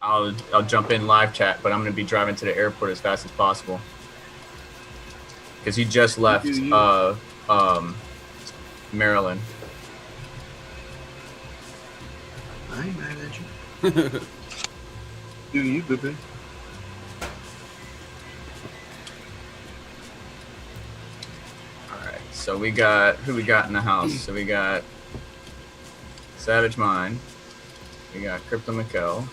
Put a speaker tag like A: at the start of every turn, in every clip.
A: I'll jump in live chat, but I'm going to be driving to the airport as fast as possible because he just left Maryland.
B: I ain't mad at you. Do you, baby?
A: All right, so we got who we got in the house. So we got Savage Mind. We got Crypto Mikkel.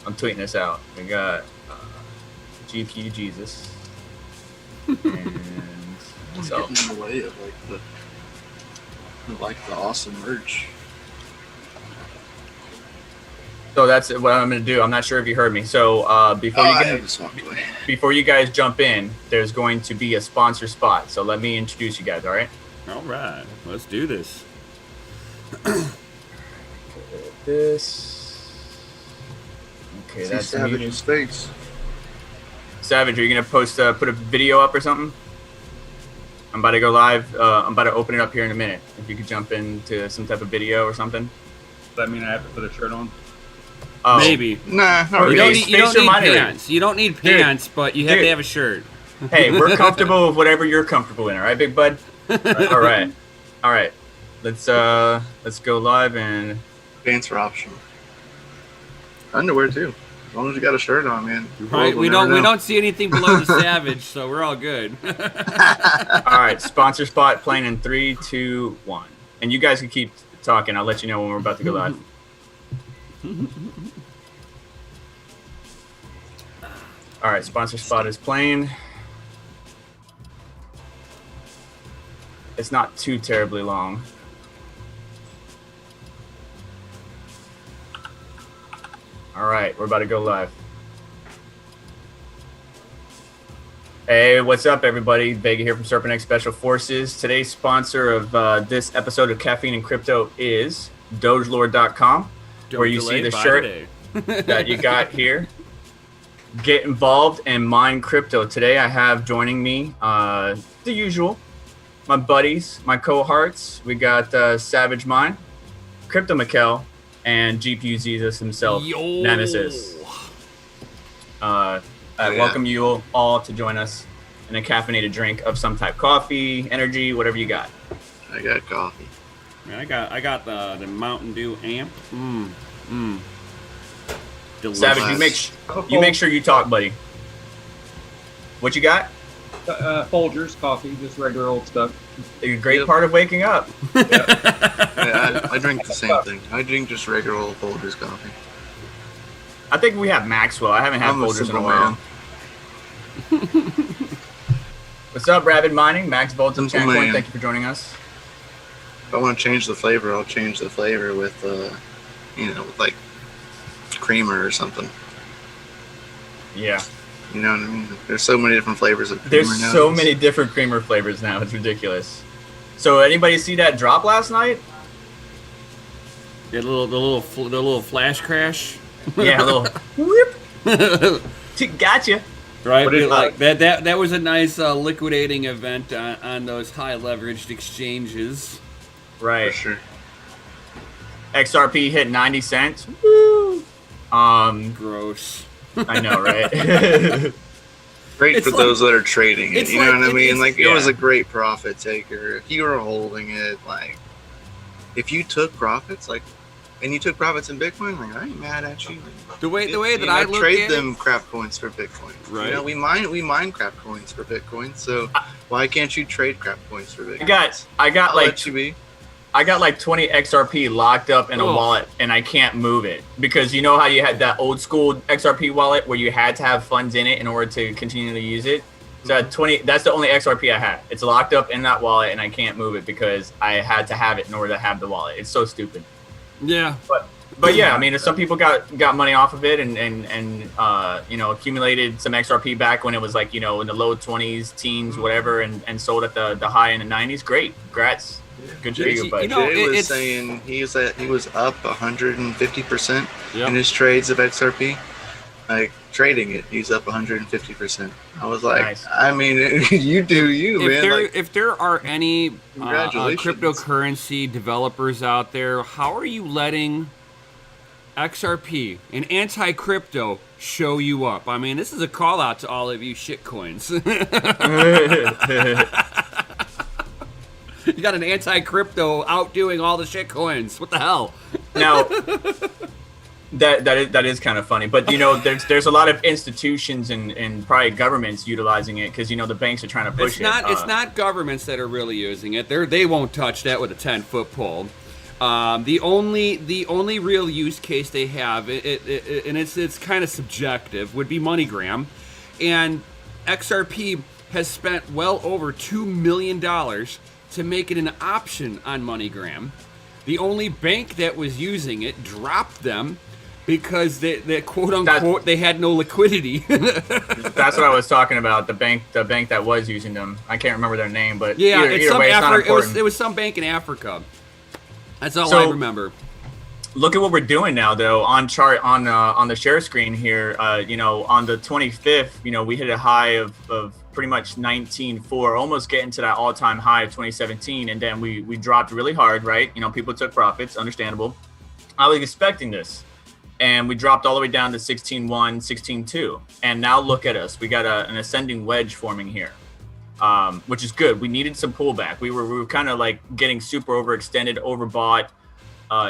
A: I'm tweeting this out. We got GPU Jesus. And
B: so getting in the way of the awesome merch.
A: So that's what I'm going to do. I'm not sure if you heard me. So before you guys jump in, there's going to be a sponsor spot. So let me introduce you guys. All right.
C: All right. Let's do this.
A: This. Okay, that's
B: Savage's face.
A: Savage, are you gonna put a video up or something? I'm about to go live. I'm about to open it up here in a minute. If you could jump into some type of video or something.
D: Does that mean I have to put a shirt on?
A: Oh.
C: Maybe.
B: Nah,
C: you don't need pants. You don't need pants, but you have to have a shirt.
A: Hey, we're comfortable with whatever you're comfortable in. All right, big bud. All right. Let's go live and.
B: Pants are optional. Underwear too, as long as you got a shirt on, man.
C: Right, we don't see anything below the Savage, so we're all good.
A: All right, sponsor spot playing in 3, 2, 1, and you guys can keep talking. I'll let you know when we're about to go live. All right, sponsor spot is playing. It's not too terribly long. All right, we're about to go live. Hey, what's up, everybody? Vega here from Serpent X Special Forces. Today's sponsor of this episode of Caffeine and Crypto is DogeLord.com, where you see the shirt that you got here. Get involved and mine crypto. Today I have joining me the usual, my buddies, my cohorts. We got Savage Mind, Crypto Mikkel, and GPU Jesus himself, Nemesis. I welcome you all to join us in a caffeinated drink of some type. Coffee, energy, whatever you got.
B: I got coffee.
C: Yeah, I got the Mountain Dew Amp. Delicious.
A: Savage, you make sure you talk, buddy. What you got?
D: Folgers coffee, just regular old stuff.
A: A great part of waking up.
B: I drink the same thing. I drink just regular old Folgers coffee.
A: I think we have Maxwell. I haven't had Folgers in a while. What's up, Rabid Mining? Max Bolton, Chancoin, thank you for joining us.
B: If I want to change the flavor, I'll change the flavor with, with like creamer or something.
A: Yeah.
B: You know what I mean? There's so many different flavors of creamer.
A: There's so many different creamer flavors now. It's ridiculous. So, anybody see that drop last night?
C: Yeah, the little flash crash.
A: Yeah, a little whoop. Gotcha.
C: Right, like that was a nice liquidating event on those high leveraged exchanges.
A: Right.
B: For sure.
A: XRP hit 90 cents. Woo.
C: Gross.
A: I know, right?
B: Great for those that are trading it. You know what I mean? It was
A: yeah.
B: a great profit taker. If you were holding it, if you took profits, and you took profits in Bitcoin, I ain't mad at you.
C: The way that I look
B: trade
C: at
B: them crap coins for Bitcoin.
C: Right.
B: We mine crap coins for Bitcoin. So why can't you trade crap coins for Bitcoin?
A: I got
B: I'll let you be.
A: I got 20 XRP locked up in a wallet, and I can't move it because you know how you had that old school XRP wallet where you had to have funds in it in order to continue to use it. So at 20, that's the only XRP I have. It's locked up in that wallet, and I can't move it because I had to have it in order to have the wallet. It's so stupid.
C: Yeah.
A: But yeah, I mean, some people got money off of it and accumulated some XRP back when it was in the low 20s, teens, whatever, and sold at the high in the 90s. Great, congrats. Good for you, but
B: Jay was saying he was up 150% in his trades of XRP. Trading it, he's up 150%. I was like, nice. I mean, you do you, man.
C: If there are any cryptocurrency developers out there, how are you letting XRP and anti-crypto show you up. I mean, this is a call out to all of you shitcoins. You got an anti-crypto outdoing all the shitcoins. What the hell?
A: Now, that is kind of funny, but you know, there's a lot of institutions and probably governments utilizing it because you know the banks are trying to push
C: it. It's not governments that are really using it. They won't touch that with a 10-foot pole. The only real use case they have, and it's kind of subjective, would be MoneyGram, and XRP has spent well over $2 million to make it an option on MoneyGram. The only bank that was using it dropped them because they quote unquote they had no liquidity.
A: That's what I was talking about. The bank that was using them. I can't remember their name, but
C: yeah,
A: either way, it's not important.
C: It was some bank in Africa. That's all I remember.
A: Look at what we're doing now, though. On the share screen here, you know, on the 25th, you know, we hit a high of pretty much 19.4, almost getting to that all-time high of 2017, and then we dropped really hard, right? You know, people took profits, understandable. I was expecting this, and we dropped all the way down to 16.1, 16.2, and now look at us. We got an ascending wedge forming here, which is good. We needed some pullback. We were kind of like getting super overextended, overbought.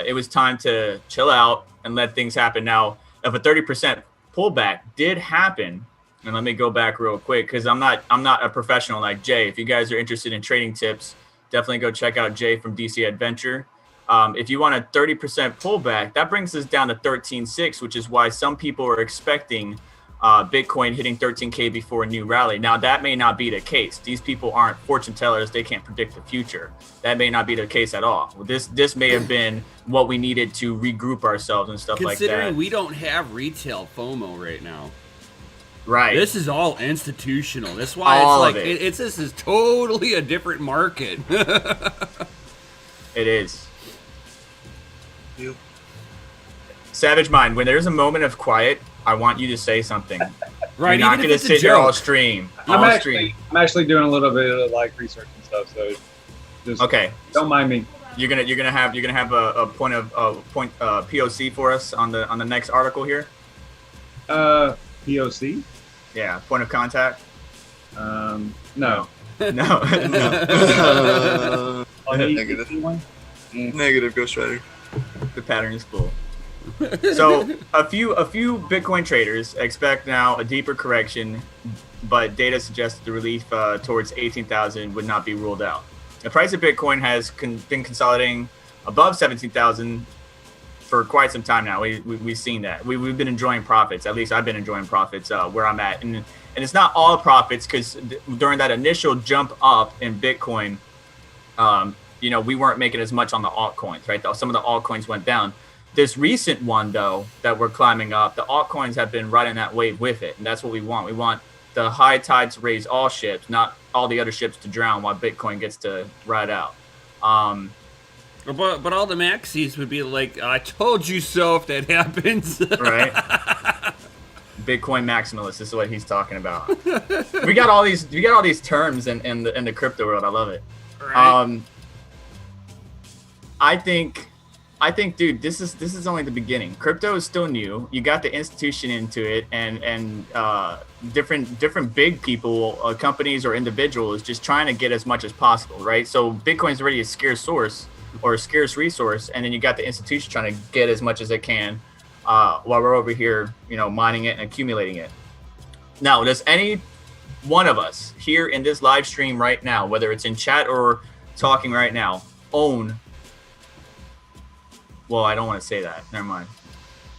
A: It was time to chill out and let things happen. Now, if a 30% pullback did happen, and let me go back real quick because I'm not a professional like Jay. If you guys are interested in trading tips, definitely go check out Jay from DC Adventure. If you want a 30% pullback, that brings us down to 13.6, which is why some people are expecting Bitcoin hitting 13K before a new rally. Now, that may not be the case. These people aren't fortune tellers. They can't predict the future. That may not be the case at all. This may have been what we needed to regroup ourselves and stuff like that.
C: Considering we don't have retail FOMO right now.
A: Right.
C: This is all institutional. That's why
A: all
C: it's like this is totally a different market.
A: It is. You. Savage Mind, when there's a moment of quiet, I want you to say something.
C: Right.
A: You're not going to sit here all stream.
D: I'm actually doing a little bit of like research and stuff, so just
A: okay.
D: Don't mind me.
A: You're gonna have a point POC for us on the next article here.
D: POC.
A: Yeah, point of contact.
D: No.
A: No.
B: Negative Ghost Rider.
A: The pattern is full. So a few Bitcoin traders expect now a deeper correction, but data suggests the relief towards 18,000 would not be ruled out. The price of Bitcoin has been consolidating above 17,000 for quite some time now. We've seen that. We've been enjoying profits. At least I've been enjoying profits where I'm at. And it's not all profits because during that initial jump up in Bitcoin, you know, we weren't making as much on the altcoins, right? Some of the altcoins went down. This recent one, though, that we're climbing up, the altcoins have been riding that wave with it. And that's what we want. We want the high tide to raise all ships, not all the other ships to drown while Bitcoin gets to ride out.
C: But all the maxis would be like, I told you so if that happens.
A: Right. Bitcoin maximalist, this is what he's talking about. we got all these terms in the crypto world. I love it.
C: Right.
A: I think, dude, this is only the beginning. Crypto is still new. You got the institution into it, and different big people, companies or individuals, just trying to get as much as possible, right? So Bitcoin's already a scarce source or a scarce resource, and then you got the institution trying to get as much as it can, while we're over here, you know, mining it and accumulating it. Now, does any one of us here in this live stream right now, whether it's in chat or talking right now, own? Well, I don't want to say that. Never mind.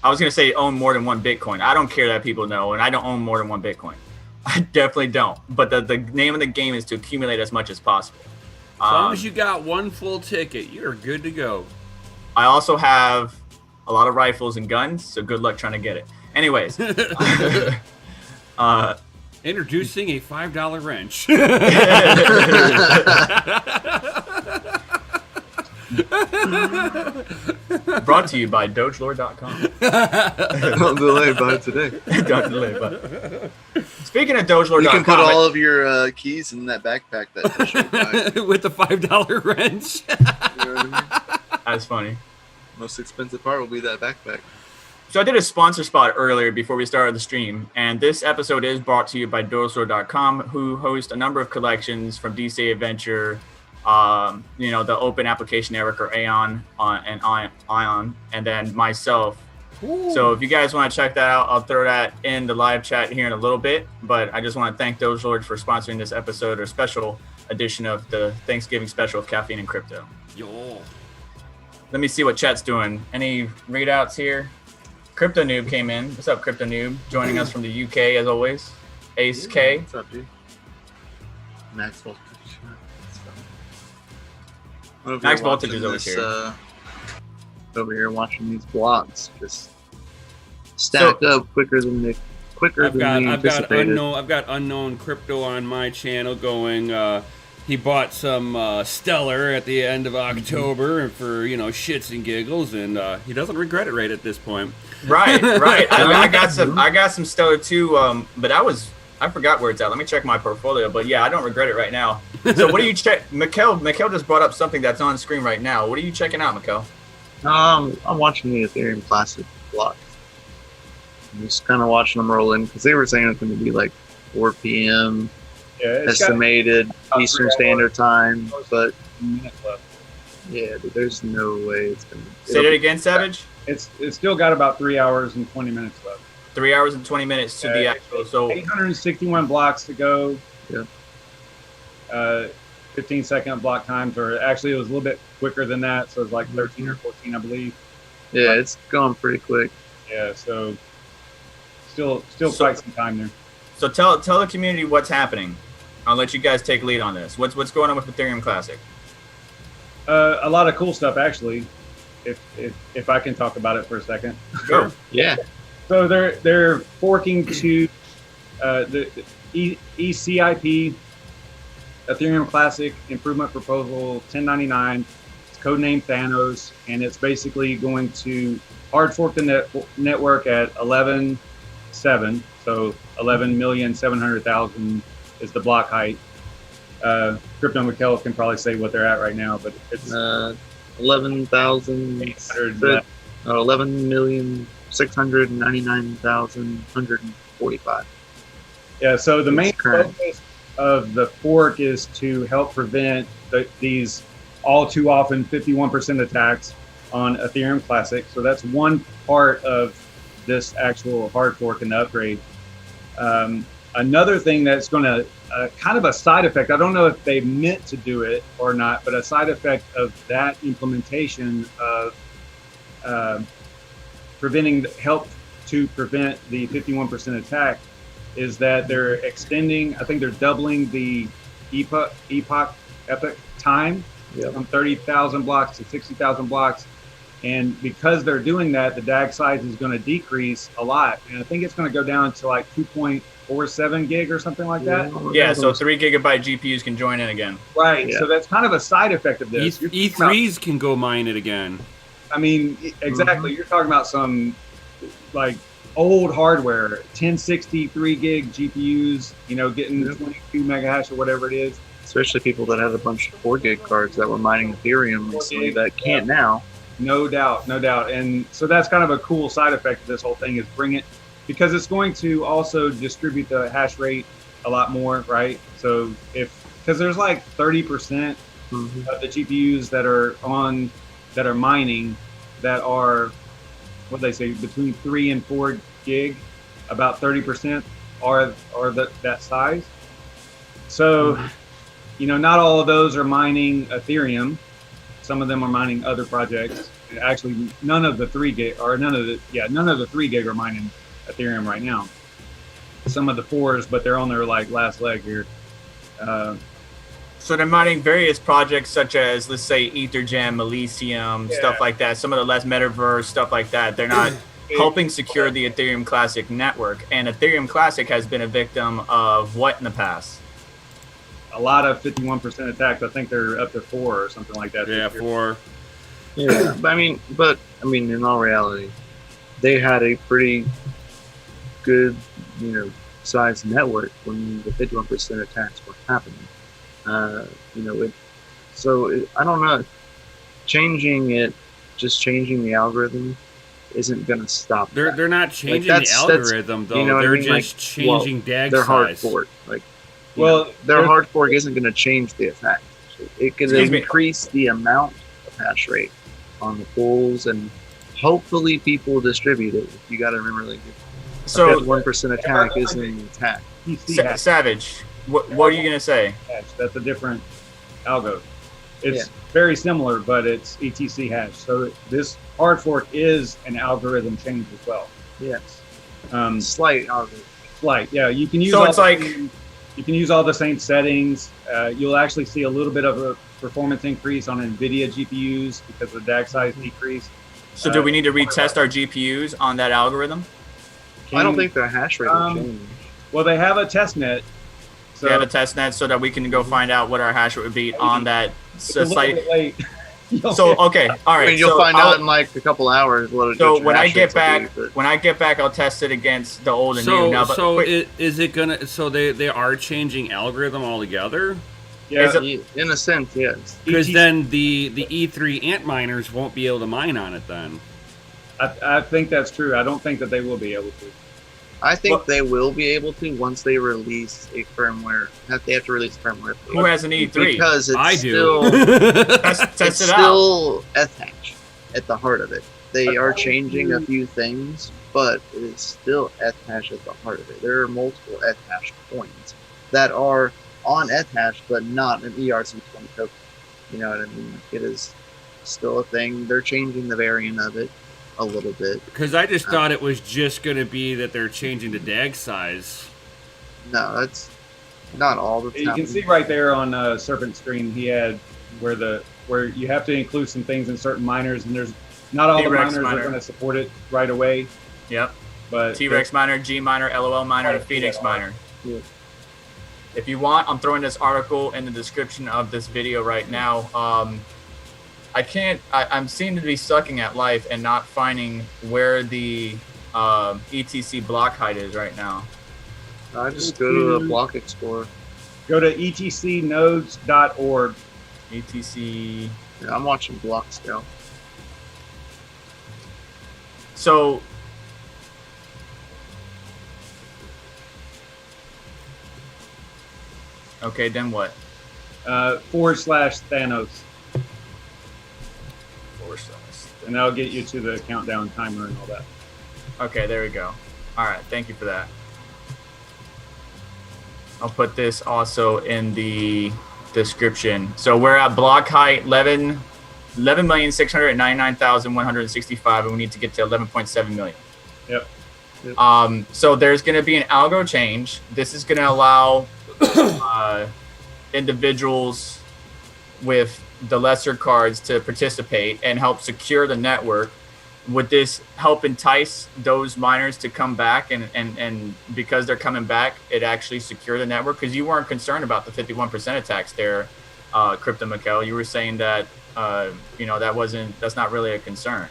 A: I was going to say own more than one Bitcoin. I don't care that people know, and I don't own more than one Bitcoin. I definitely don't. But the name of the game is to accumulate as much as possible.
C: As long as you got one full ticket, you're good to go.
A: I also have a lot of rifles and guns, so good luck trying to get it. Anyways.
C: Introducing a $5 wrench.
A: Brought to you by DogeLord.com.
B: Don't delay by today.
A: Don't delay by. Speaking of DogeLord.com,
B: you can put all of your keys in that backpack that
C: with the $5 wrench.
A: That's funny.
B: Most expensive part will be that backpack.
A: So I did a sponsor spot earlier before we started the stream, and this episode is brought to you by DogeLord.com, who host a number of collections from DC Adventure, the Open Application Network, or Aeon, and Ion, and then myself. Ooh. So if you guys want to check that out, I'll throw that in the live chat here in a little bit. But I just want to thank DogeLord for sponsoring this episode, or special edition of the Thanksgiving special of Caffeine and Crypto.
C: Yo.
A: Let me see what chat's doing. Any readouts here? Crypto Noob came in. What's up, Crypto Noob? Joining us from the UK as always. Ace K.
B: What's up, dude? Max Voltage.
A: Max Voltage is over here.
B: Over here watching these blocks just stack up quicker than we anticipated.
C: I've got unknown crypto on my channel going. He bought some Stellar at the end of October for shits and giggles, and he doesn't regret it right at this point.
A: Right. I got some Stellar too, but I forgot where it's at. Let me check my portfolio. But yeah, I don't regret it right now. So what do you check? Mikkel just brought up something that's on screen right now. What are you checking out, Mikkel?
B: I'm watching the Ethereum Classic block. I'm just kind of watching them roll in because they were saying it's going to be like 4 p.m. Estimated Eastern Standard Time, but yeah, there's no way it's going to.
A: Say that again, Savage.
D: It's still got about 3 hours and 20 minutes left.
A: 3 hours and 20 minutes to be actual. So
D: 861 blocks to go.
B: Yeah.
D: 15-second block times, or actually it was a little bit quicker than that, so it was like 13 or 14, I believe.
B: Yeah, it's going pretty quick.
D: Yeah, so still quite some time there.
A: So tell the community what's happening. I'll let you guys take lead on this. What's going on with Ethereum Classic?
D: A lot of cool stuff, actually. If I can talk about it for a second.
A: Sure.
B: Yeah.
D: So they're forking to the ECIP, Ethereum Classic Improvement Proposal 1099. It's codenamed Thanos, and it's basically going to hard fork the network at 11.7. So 11,700,000 is the block height. Crypto Mikkel can probably say what they're at right now, but it's
B: 11,699,145.
D: Yeah. So the main focus of the fork is to help prevent these all too often 51% attacks on Ethereum Classic. So that's one part of this actual hard fork and the upgrade. Another thing that's going to kind of a side effect, I don't know if they meant to do it or not, but a side effect of that implementation of help to prevent the 51% attack is that they're extending, I think they're doubling the epoch time from 30,000 blocks to 60,000 blocks. And because they're doing that, the DAG size is going to decrease a lot. And I think it's going to go down to like 2.47 gig or something like that.
A: Yeah, so 3 gigabyte GPUs can join in again.
D: Right. Yeah. So that's kind of a side effect of this.
C: E3s can go mine it again.
D: I mean, exactly. Mm-hmm. You're talking about some like old hardware, 1060 3 gig GPUs, getting 22 mega hash or whatever it is.
B: Especially people that had a bunch of 4 gig cards that were mining Ethereum recently that can't now.
D: No doubt. And so that's kind of a cool side effect of this whole thing is because it's going to also distribute the hash rate a lot more, right? So because there's like 30% of the GPUs that are mining that are, what they say, between 3 and 4 gig, about 30% are that size. So, not all of those are mining Ethereum. Some of them are mining other projects. Actually, none of the 3 gig are mining Ethereum right now. Some of the 4s, but they're on their like last leg here.
A: So they're mining various projects such as, let's say, EtherGem, Elysium, stuff like that. Some of the less metaverse stuff like that. They're not helping secure the Ethereum Classic network. And Ethereum Classic has been a victim of what in the past?
D: A lot of 51% attacks. I think they're up to 4 or something like that.
C: Yeah, 4.
B: Yeah, but I mean, in all reality, they had a pretty good, sized network when the 51% attacks were happening. I don't know. Changing the algorithm isn't going to stop.
C: They're not changing the algorithm though. You know they're just changing DAG
B: size. They're hard fork. Their hard fork isn't going to change the effect. It can increase the amount of hash rate on the pools, and hopefully people distribute it. You got to remember, like, so 1% attack isn't an attack.
A: Savage, what are you going to say?
D: That's a different algo. It's very similar, but it's ETC hash. So this hard fork is an algorithm change as well.
B: Yes. Slight algorithm.
D: Slight, yeah. You can use.
A: So it's like
D: you can use all the same settings. You'll actually see a little bit of a performance increase on NVIDIA GPUs because the DAG size decrease.
A: So do we need to retest our GPUs on that algorithm?
B: I don't think the hash rate will change.
D: Well, they have a test net.
A: So we have a test net so that we can go find out what our hash rate would be on that site. So okay, all right.
B: I mean, you'll find out in like a couple hours what.
A: So when I get back, I'll test it against the old and new. Now,
C: is it gonna? So they are changing algorithm altogether.
B: Yeah, in a sense, yes.
C: Because then the E3 Antminers won't be able to mine on it then.
D: I think that's true. I don't think that they will be able to.
B: I think they will be able to once they release a firmware. They have to release firmware.
A: Who has an E3?
B: Because it's still Ethash at the heart of it. They are changing a few things, but it is still Ethash at the heart of it. There are multiple Ethash coins that are on Ethash, but not an ERC20 token. You know what I mean? It is still a thing. They're changing the variant of it a little bit.
C: Because I just thought it was just going to be that they're changing the DAG size.
B: No, that's not all the time.
D: You can see right there on Serpent's screen, he had where you have to include some things in certain miners, and there's not all
A: T-Rex
D: the miners are going to support it right away.
A: Yep.
D: But
A: T-Rex miner, G miner, LOL miner, and Phoenix miner.
B: Yeah.
A: If you want, I'm throwing this article in the description of this video right now. I'm seem to be sucking at life and not finding where the ETC block height is right now.
B: I just go to the block explorer.
D: Go to etcnodes.org.
A: ETC.
B: Yeah, I'm watching Block Scout.
A: So okay, then what?
D: /Thanos. And that'll get you to the countdown timer and all that.
A: Okay, there we go. All right, thank you for that. I'll put this also in the description. So we're at block height 11,699,165, and we need to get to 11.7 million.
D: Yep.
A: So there's going to be an algo change. This is going to allow individuals with the lesser cards to participate and help secure the network. Would this help entice those miners to come back and because they're coming back, it actually secure the network? Because you weren't concerned about the 51% attacks there, Crypto Mikkel. You were saying that that's not really a concern.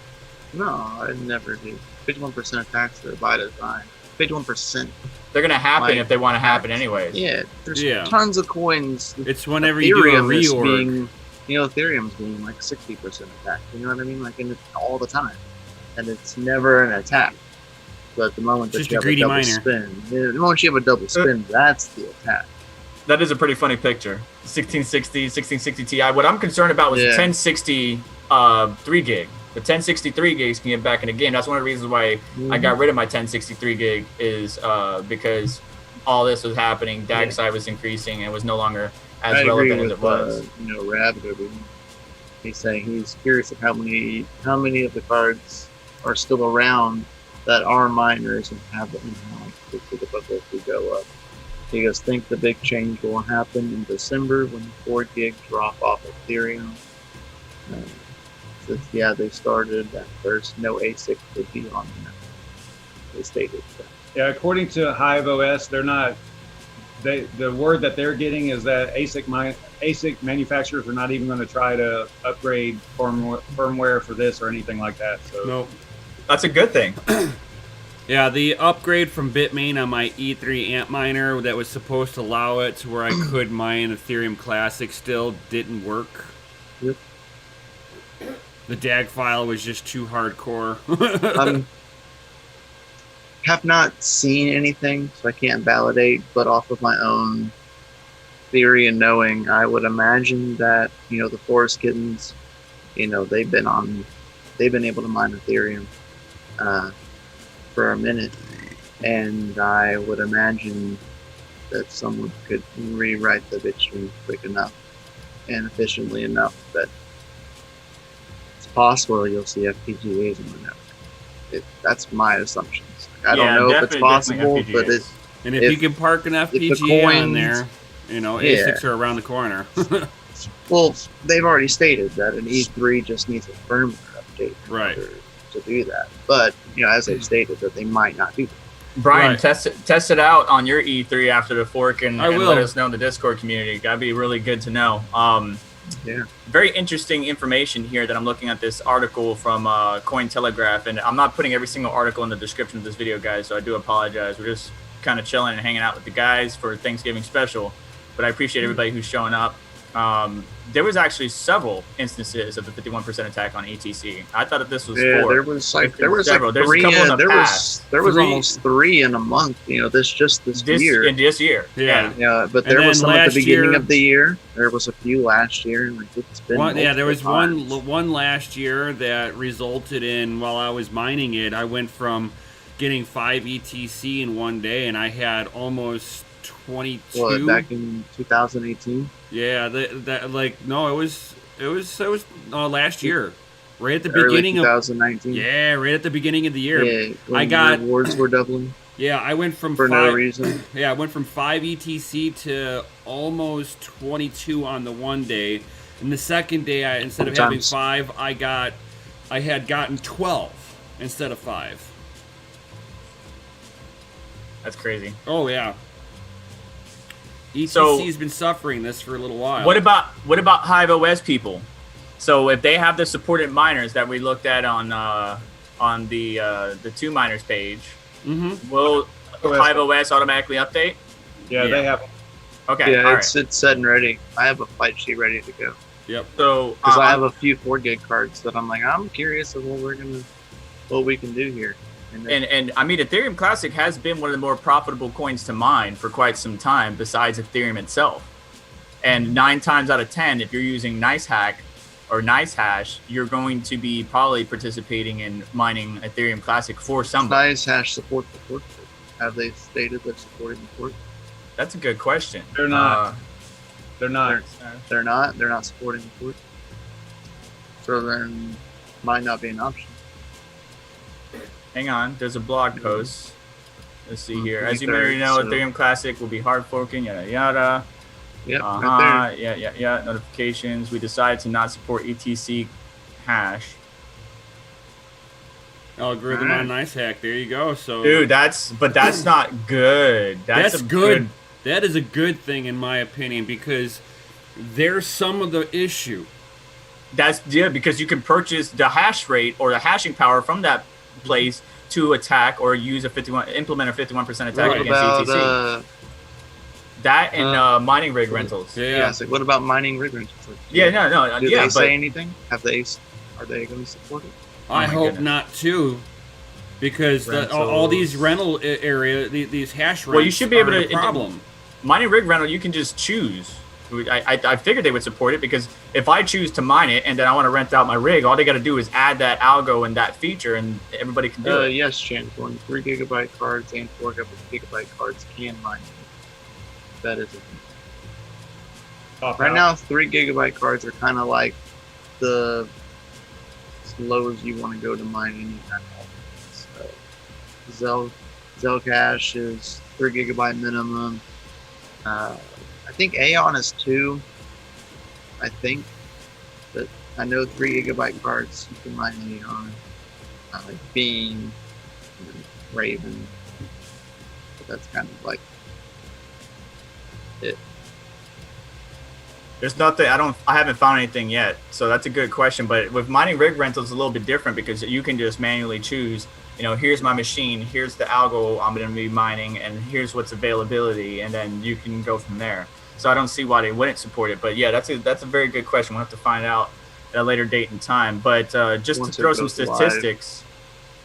B: No, I never do. 51% attacks are by design. 51%.
A: They're going to happen if they want to happen anyways.
B: Yeah, there's tons of coins.
C: It's whenever you do a reorg.
B: Ethereum's being like 60% attack. You know what I mean? Like all the time. And it's never an attack. But the moment that you have a double spin, the moment you have a double spin, that's the attack.
A: That is a pretty funny picture. 1660 Ti. What I'm concerned about was the 1060 3 gig. The 1063 gigs can get back in the game. That's one of the reasons why I got rid of my 1063 gig is because all this was happening. DAG size was increasing and was no longer as relevant as it was.
B: Rabbit, he's saying he's curious of how many of the cards are still around that are miners and have them the publicity go up. He goes, think the big change will happen in December when 4 gig drop off Ethereum. They started that there's no ASIC would be on that. They stated that.
D: Yeah, according to Hive OS, they're not. The word that they're getting is that ASIC manufacturers are not even going to try to upgrade firmware for this or anything like that. So
A: nope. That's a good thing.
C: Yeah, the upgrade from Bitmain on my E3 Antminer that was supposed to allow it to where I could mine Ethereum Classic still didn't work.
B: Yep.
C: The DAG file was just too hardcore.
B: Have not seen anything, so I can't validate, but off of my own theory and knowing, I would imagine that, the Forest Kittens, they've been able to mine Ethereum for a minute, and I would imagine that someone could rewrite the bitstream quick enough and efficiently enough that it's possible you'll see FPGAs in the network. That's my assumptions. I don't know if it's possible, but
C: and if you can park an FPGA on there, ASICs are around the corner.
B: Well, they've already stated that an E3 just needs a firmware update to do that. But as they've stated, that they might not do that.
A: Brian, test it out on your E3 after the fork and let us know in the Discord community. That'd be really good to know. Very interesting information here that I'm looking at this article from Cointelegraph, and I'm not putting every single article in the description of this video, guys, so I do apologize. We're just kind of chilling and hanging out with the guys for Thanksgiving special, but I appreciate everybody who's showing up. There was actually several instances of the 51% attack on ETC. I thought that this was 4.
B: There was several. There's a couple in the past. There was almost 3 in a month. This year.
A: In this year.
B: Yeah. But there was some at the beginning of the year. There was a few last year. It's been
C: there was one last year that resulted in, while I was mining it, I went from getting 5 ETC in one day, and I had almost 22.
B: What, back in 2018?
C: Yeah, it was last year, right at the beginning
B: 2019.
C: Yeah, right at the beginning of the year.
B: Yeah, I got rewards were doubling.
C: Yeah, I went from
B: no reason.
C: Yeah, I went from 5 ETC to almost 22 on the one day, and the second day, instead of having 5, I had gotten 12 instead of 5.
A: That's crazy.
C: Oh yeah. ETC's been suffering this for a little while.
A: What about Hive OS people? So if they have the supported miners that we looked at on the 2 miners page, will Hive OS automatically update?
D: Yeah, they have.
A: Okay.
B: Yeah, it's set and ready. I have a flight sheet ready to go.
C: Yep.
B: So because I have a few 4 gig cards that I'm curious of what we can do here.
A: And I mean, Ethereum Classic has been one of the more profitable coins to mine for quite some time, besides Ethereum itself. And 9 times out of 10, if you're using NiceHack or NiceHash, you're going to be probably participating in mining Ethereum Classic for somebody.
B: Does NiceHash support the fork? Have they stated they're supporting the fork?
A: That's a good question.
D: They're not. They're not.
B: They're not. They're not supporting the fork. So then, might not be an option.
A: Hang on, there's a blog post. Let's see here. As you may already know, Ethereum Classic will be hard forking, yada yada.
B: Yep, right
A: there. Yeah. Notifications. We decided to not support ETC hash.
C: Algorithm on NiceHack. There you go. So,
A: dude, that's not good.
C: That's good. That is a good thing in my opinion, because there's some of the issue.
A: Because you can purchase the hash rate or the hashing power from that place to attack or use implement a 51% attack against ETC. That and mining rig rentals.
B: Yeah. So what about mining rig rentals?
A: No.
B: Do they say anything? Are they going to support it?
C: I hope not too, because all these rental area, these hash rents.
A: Well, you should be able to.
C: Problem.
A: Mining rig rental, you can just choose. I figured they would support it, because if I choose to mine it and then I want to rent out my rig, all they got to do is add that algo and that feature, and everybody can do it.
B: Yes, Chancorn. 3 gigabyte cards and 4 gigabyte cards can mine. That is it. Right now, 3 gigabyte cards are kind of like the as low as you want to go to mine any kind of. So, Zcash is 3 gigabyte minimum. I think Aeon is 2. I think, but I know 3 gigabyte cards you can mine Aeon, Beam, Raven. But that's kind of like it.
A: There's nothing. I haven't found anything yet, so that's a good question. But with mining rig rentals, it's a little bit different, because you can just manually choose. Here's my machine, here's the algo I'm going to be mining, and here's what's availability, and then you can go from there. So I don't see why they wouldn't support it. But yeah, that's a very good question. We'll have to find out at a later date and time. But just to throw some statistics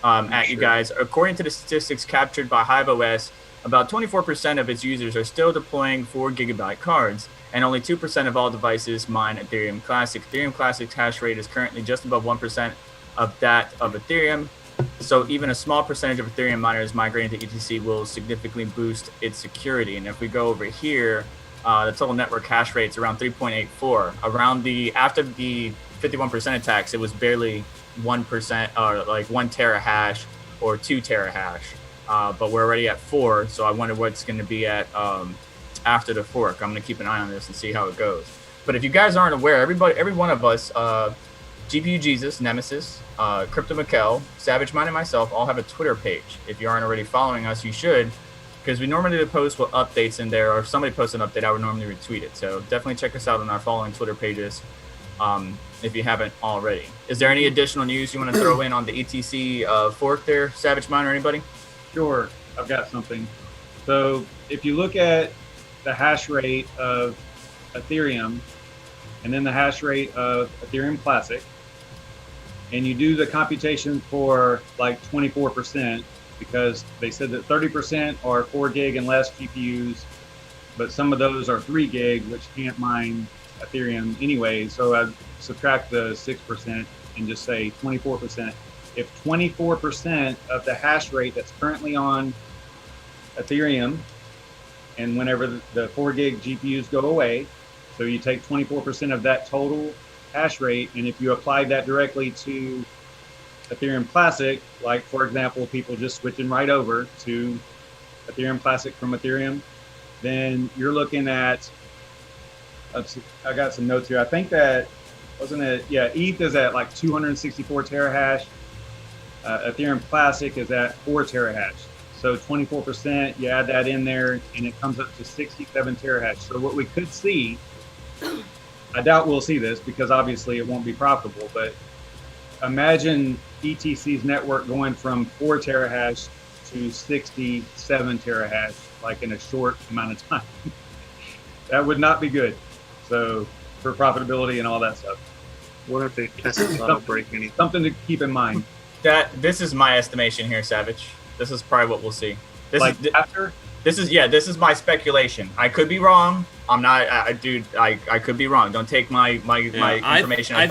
A: at you guys, according to the statistics captured by HiveOS, about 24% of its users are still deploying 4 gigabyte cards, and only 2% of all devices mine Ethereum Classic. Ethereum Classic's hash rate is currently just above 1% of that of Ethereum. So even a small percentage of Ethereum miners migrating to ETC will significantly boost its security. And if we go over here, the total network hash rate is around 3.84. After the 51% attacks, it was barely 1% or like 1 terahash or 2 terahash. But we're already at 4, so I wonder what's going to be at after the fork. I'm going to keep an eye on this and see how it goes. But if you guys aren't aware, every one of us, GPU Jesus, Nemesis, Crypto Mikkel, Savage Mind, and myself all have a Twitter page. If you aren't already following us, you should, because we normally post what updates in there, or if somebody posts an update, I would normally retweet it. So definitely check us out on our following Twitter pages if you haven't already. Is there any additional news you want to throw in on the ETC fork there, Savage Mind, or anybody?
D: Sure, I've got something. So if you look at the hash rate of Ethereum and then the hash rate of Ethereum Classic, and you do the computation for like 24%, because they said that 30% are 4 gig and less GPUs, but some of those are 3 gig, which can't mine Ethereum anyway. So I subtract the 6% and just say 24%. If 24% of the hash rate that's currently on Ethereum, and whenever the 4 gig GPUs go away, so you take 24% of that total hash rate, and if you apply that directly to Ethereum Classic, like for example, people just switching right over to Ethereum Classic from Ethereum, then you're looking at, I got some notes here. I think that, wasn't it? Yeah, ETH is at like 264 terahash. Ethereum Classic is at 4 terahash. So 24%, you add that in there, and it comes up to 67 terahash. So what we could see, I doubt we'll see this because obviously it won't be profitable, but imagine ETC's network going from 4 terahash to 67 terahash, like in a short amount of time. That would not be good. So for profitability and all that stuff.
B: What if they test it without breaking anything?
D: Something to keep in mind.
A: This is my estimation here, Savage. This is probably what we'll see. This is my speculation. I could be wrong. I'm not, I could be wrong. Don't take my information.
C: I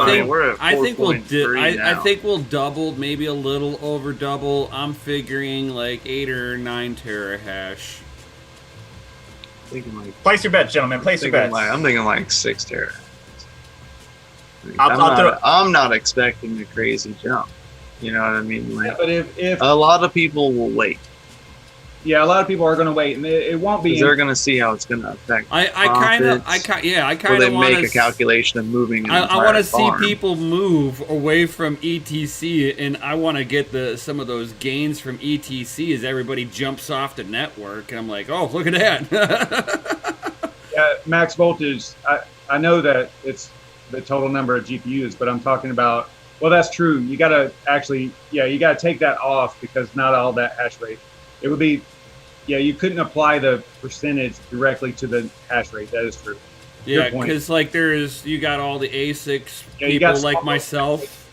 C: think we'll double, maybe a little over double. I'm figuring like 8 or 9 terahash.
A: Place your bets, gentlemen. Place your bets.
B: I'm thinking like 6 terahash. I'm not expecting a crazy jump. You know what I mean? Like,
D: but if
B: a lot of people will wait.
D: Yeah, a lot of people are going to wait, and it won't be.
B: They're going to see how it's going to affect.
C: I kind of want to
B: make a calculation of moving.
C: I want to see people move away from ETC, and I want to get some of those gains from ETC as everybody jumps off the network, and I'm like, oh, look at that.
D: Yeah, max voltage. I know that it's the total number of GPUs, but I'm talking about. Well, that's true. You got to you got to take that off because not all that hash rate. It would be, you couldn't apply the percentage directly to the hash rate. That is true.
C: Yeah, because like you got all the ASICs people like myself.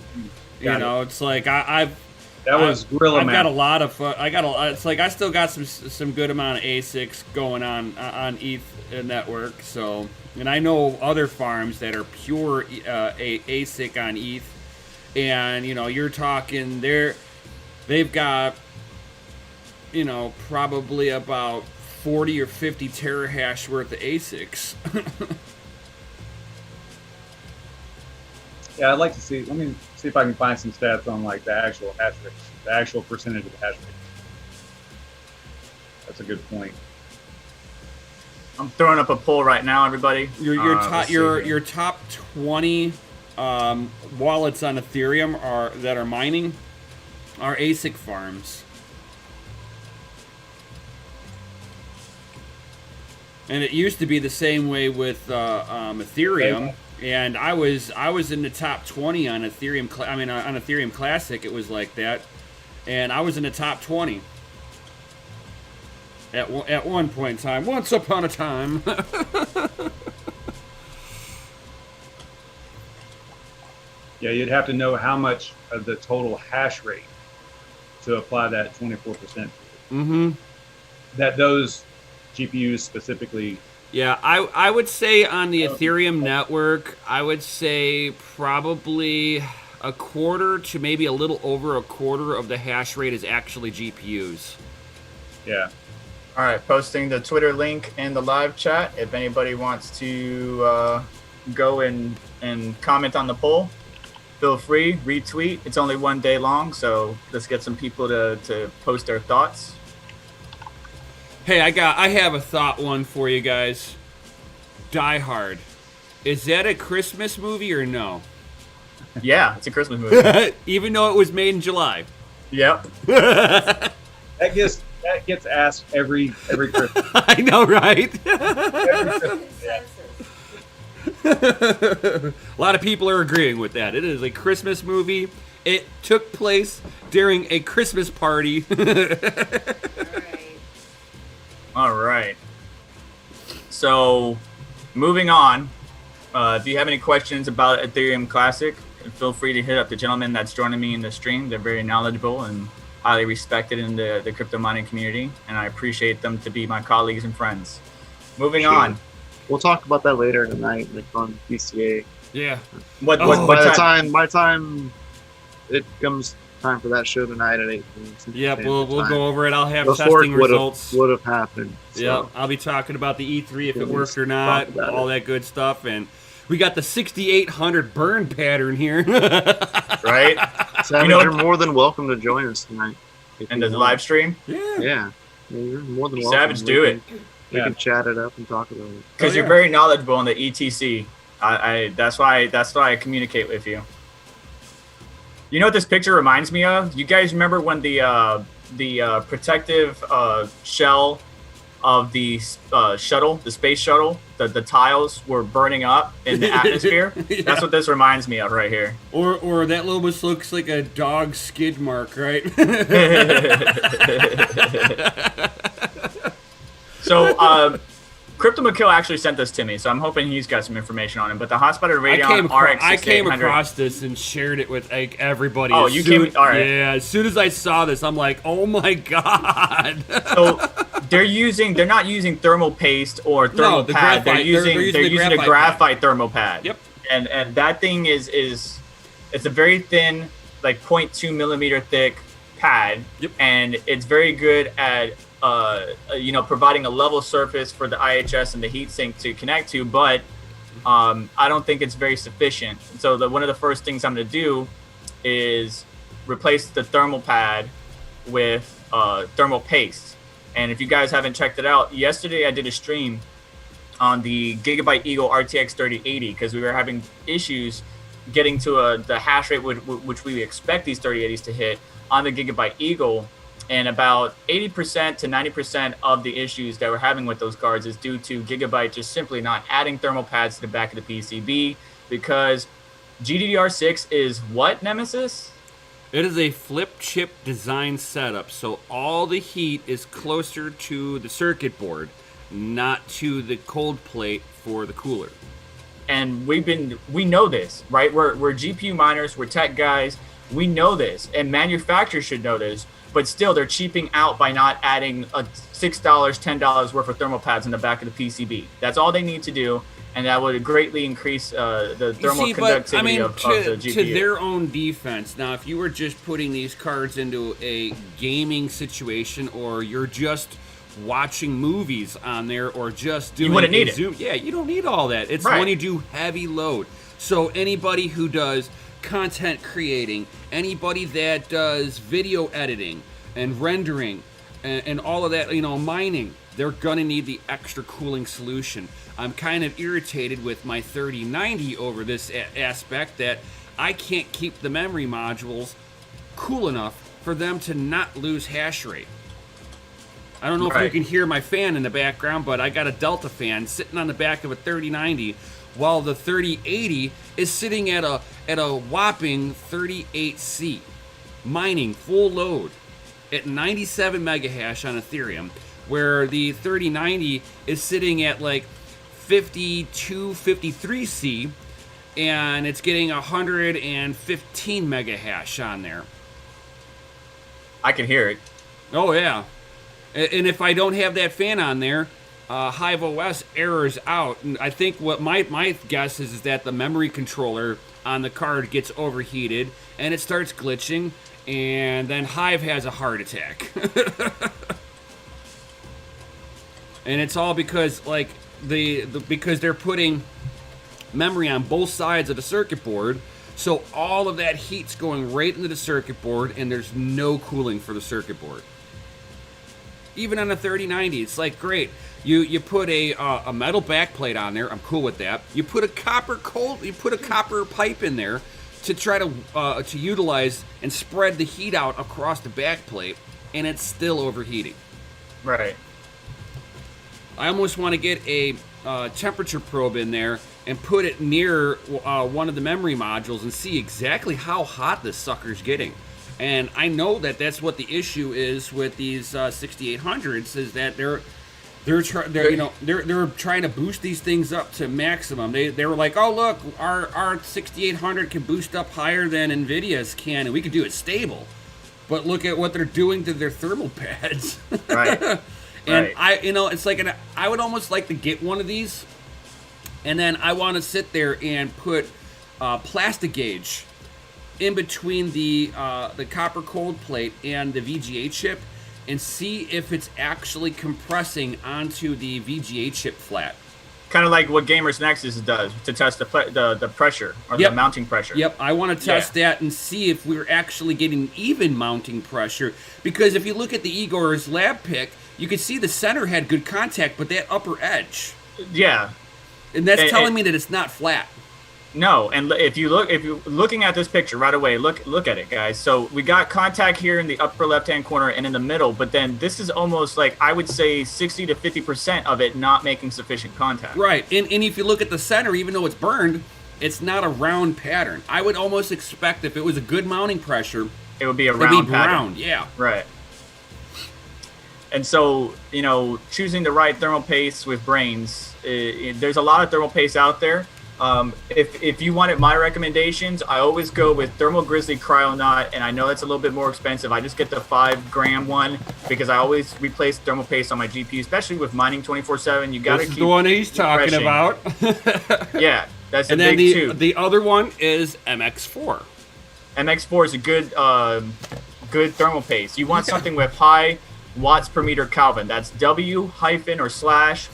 C: It's like I've
D: Gorilla.
C: I've got a lot of it's like I still got some good amount of ASICs going on ETH network. So, and I know other farms that are pure ASIC on ETH. And, you're talking they've got, probably about 40 or 50 terahash worth of ASICs.
D: Yeah, I'd like to see, let me see if I can find some stats on like the actual hash rate, the actual percentage of the hash rate. That's a good point.
A: I'm throwing up a poll right now, everybody.
C: Your top 20 wallets on Ethereum that are mining are ASIC farms, and it used to be the same way with Ethereum. And I was in the top 20 on Ethereum. On Ethereum Classic, it was like that, and I was in the top 20 at one point in time. Once upon a time.
D: Yeah, you'd have to know how much of the total hash rate to apply that 24%.
C: Mm-hmm.
D: That those GPUs specifically.
C: Yeah, I would say on the Ethereum network, I would say probably a quarter to maybe a little over a quarter of the hash rate is actually GPUs.
D: Yeah.
A: All right, posting the Twitter link in the live chat. If anybody wants to go and comment on the poll, feel free, retweet. It's only 1 day long, so let's get some people to post their thoughts.
C: Hey, I have a thought one for you guys. Die Hard. Is that a Christmas movie or no?
A: Yeah, it's a Christmas movie.
C: Even though it was made in July.
A: Yep.
D: That gets asked every Christmas.
C: I know, right? A lot of people are agreeing with that. It is a Christmas movie. It took place during a Christmas party.
A: All right. So, moving on. If you have any questions about Ethereum Classic, feel free to hit up the gentleman that's joining me in the stream. They're very knowledgeable and highly respected in the crypto mining community, and I appreciate them to be my colleagues and friends. Moving on.
B: We'll talk about that later tonight, like on PCA.
C: Yeah.
B: By the time it comes time for that show tonight at 8.
C: Yep, we'll go over it. I'll have
B: the
C: testing results.
B: Would have happened. So.
C: Yep, I'll be talking about the E3 if it worked or not, all that good stuff, and we got the 6,800 burn pattern here.
A: Right?
B: Savage, you're more than welcome to join us tonight.
A: And the live stream?
B: Yeah. You're more than welcome.
A: Savage, do it.
B: We can chat it up and talk about it.
A: Because you're very knowledgeable on the ETC. That's why I communicate with you. You know what this picture reminds me of? You guys remember when the protective shell of the shuttle, the space shuttle, the tiles were burning up in the atmosphere? Yeah. That's what this reminds me of right here.
C: Or that almost looks like a dog skid mark, right?
A: So, Crypto McKill actually sent this to me, so I'm hoping he's got some information on it. But the Hotspot Radeon RX 6800...
C: I came across this and shared it with everybody.
A: Oh, you came... All right.
C: Yeah, as soon as I saw this, I'm like, oh my god.
A: So, they're not using thermal paste or thermal pad. They're using a graphite thermal pad.
C: Yep.
A: And that thing is it's a very thin, like 0.2 millimeter thick pad.
C: Yep.
A: And it's very good at providing a level surface for the IHS and the heatsink to connect to, but I don't think it's very sufficient. So one of the first things I'm going to do is replace the thermal pad with thermal paste. And if you guys haven't checked it out, yesterday I did a stream on the Gigabyte Eagle RTX 3080 because we were having issues getting to the hash rate which we expect these 3080s to hit on the Gigabyte Eagle. And about 80% to 90% of the issues that we're having with those cards is due to Gigabyte just simply not adding thermal pads to the back of the PCB because GDDR6 is what, Nemesis?
C: It is a flip chip design setup, so all the heat is closer to the circuit board, not to the cold plate for the cooler.
A: And we know this, right? We're GPU miners, we're tech guys, we know this, and manufacturers should know this. But still, they're cheaping out by not adding a $6, $10 worth of thermal pads in the back of the PCB. That's all they need to do, and that would greatly increase the thermal conductivity of the GPU.
C: To their own defense, now, if you were just putting these cards into a gaming situation, or you're just watching movies on there, or just doing
A: you wouldn't need
C: Zoom,
A: it.
C: Yeah, you don't need all that. It's
A: right.
C: when you do heavy load. So anybody who does content creating, anybody that does video editing and rendering and all of that, mining, they're gonna need the extra cooling solution. I'm kind of irritated with my 3090 over this aspect that I can't keep the memory modules cool enough for them to not lose hash rate. I don't know if you can hear my fan in the background, but I got a Delta fan sitting on the back of a 3090 while the 3080 is sitting at a whopping 38C, mining full load at 97 megahash on Ethereum, where the 3090 is sitting at like 52, 53C and it's getting 115 mega hash on there.
A: I can hear it.
C: Oh yeah, and if I don't have that fan on there, Hive OS errors out. And I think what my guess is that the memory controller on the card gets overheated and it starts glitching, and then Hive has a heart attack. And it's all because like because they're putting memory on both sides of the circuit board, so all of that heat's going right into the circuit board, and there's no cooling for the circuit board. Even on a 3090, it's like great. You put a metal backplate on there. I'm cool with that. You put a copper pipe in there to try to utilize and spread the heat out across the backplate, and it's still overheating.
A: Right.
C: I almost want to get a temperature probe in there and put it near one of the memory modules and see exactly how hot this sucker's getting. And I know that that's what the issue is with these 6800s, is that they're trying to boost these things up to maximum. They were like, oh look, our 6800 can boost up higher than Nvidia's can, and we can do it stable. But look at what they're doing to their thermal pads.
A: Right.
C: And right. It's like I would almost like to get one of these, and then I want to sit there and put plastic gauge in between the copper cold plate and the VGA chip, and see if it's actually compressing onto the VGA chip flat.
A: Kind of like what Gamers Nexus does to test the pressure or the mounting pressure.
C: Yep, I want to test that and see if we're actually getting even mounting pressure. Because if you look at the Igor's lab pick, you can see the center had good contact, but that upper edge.
A: Yeah.
C: And that's telling me that it's not flat.
A: No, and if you're looking at this picture right away, look at it, guys. So we got contact here in the upper left-hand corner and in the middle, but then this is almost like, I would say 60 to 50% of it not making sufficient contact.
C: Right, and if you look at the center, even though it's burned, it's not a round pattern. I would almost expect if it was a good mounting pressure,
A: it would be a round pattern.
C: Round, yeah.
A: Right. And so, choosing the right thermal paste with brains, there's a lot of thermal paste out there. If you wanted my recommendations, I always go with Thermal Grizzly Cryonaut, and I know that's a little bit more expensive. I just get the 5-gram one because I always replace thermal paste on my GPU, especially with mining 24/7. You got to keep
C: the one he's talking about.
A: Yeah, that's
C: and
A: the
C: then
A: big two.
C: The other one is MX4.
A: MX4 is a good thermal paste. You want something with high watts per meter Kelvin. That's W-/MK.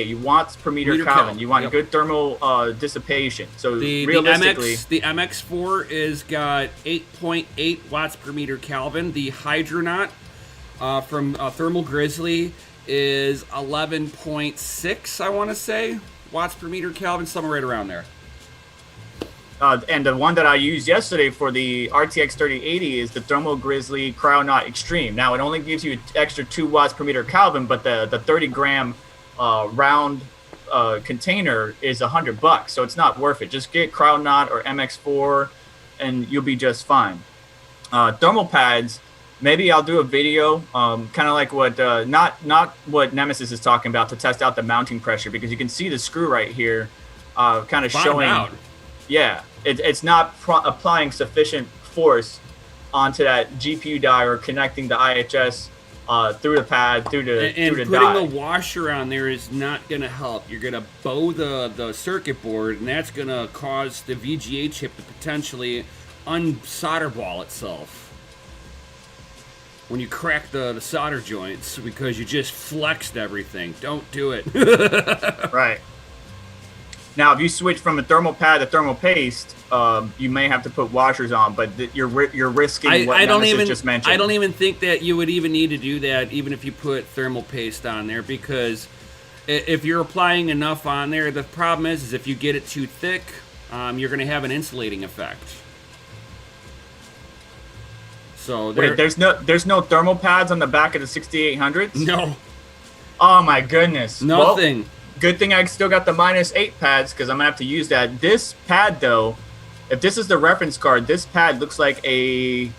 A: You watts per meter Kelvin. You want good thermal dissipation. So realistically,
C: the MX4 is got 8.8 watts per meter Kelvin. The Hydronaut from Thermal Grizzly is 11.6, I want to say, watts per meter Kelvin, somewhere right around there.
A: And the one that I used yesterday for the RTX 3080 is the Thermal Grizzly Cryonaut Extreme. Now, it only gives you an extra 2 watts per meter Kelvin, but the 30-gram round container is $100, so it's not worth it. Just get Cryonaut or MX4, and you'll be just fine. Thermal pads, maybe I'll do a video, kind of like what not what Nemesis is talking about, to test out the mounting pressure, because you can see the screw right here, kind of showing. Out. Yeah, it's not applying sufficient force onto that GPU die or connecting the IHS through the pad, through the die.
C: And putting a washer on there is not going to help. You're going to bow the circuit board, and that's going to cause the VGA chip to potentially unsolder ball itself when you crack the solder joints, because you just flexed everything. Don't do it.
A: Right. Now, if you switch from a thermal pad to thermal paste, you may have to put washers on, but you're risking what Nemesis just mentioned.
C: I don't even think that you would even need to do that, even if you put thermal paste on there, because if you're applying enough on there, the problem is if you get it too thick, you're going to have an insulating effect. So
A: wait, there's no thermal pads on the back of the 6800s?
C: No.
A: Oh my goodness.
C: Nothing.
A: Well, good thing I still got the -8 pads, because I'm going to have to use that. This pad, though, if this is the reference card, this pad looks like a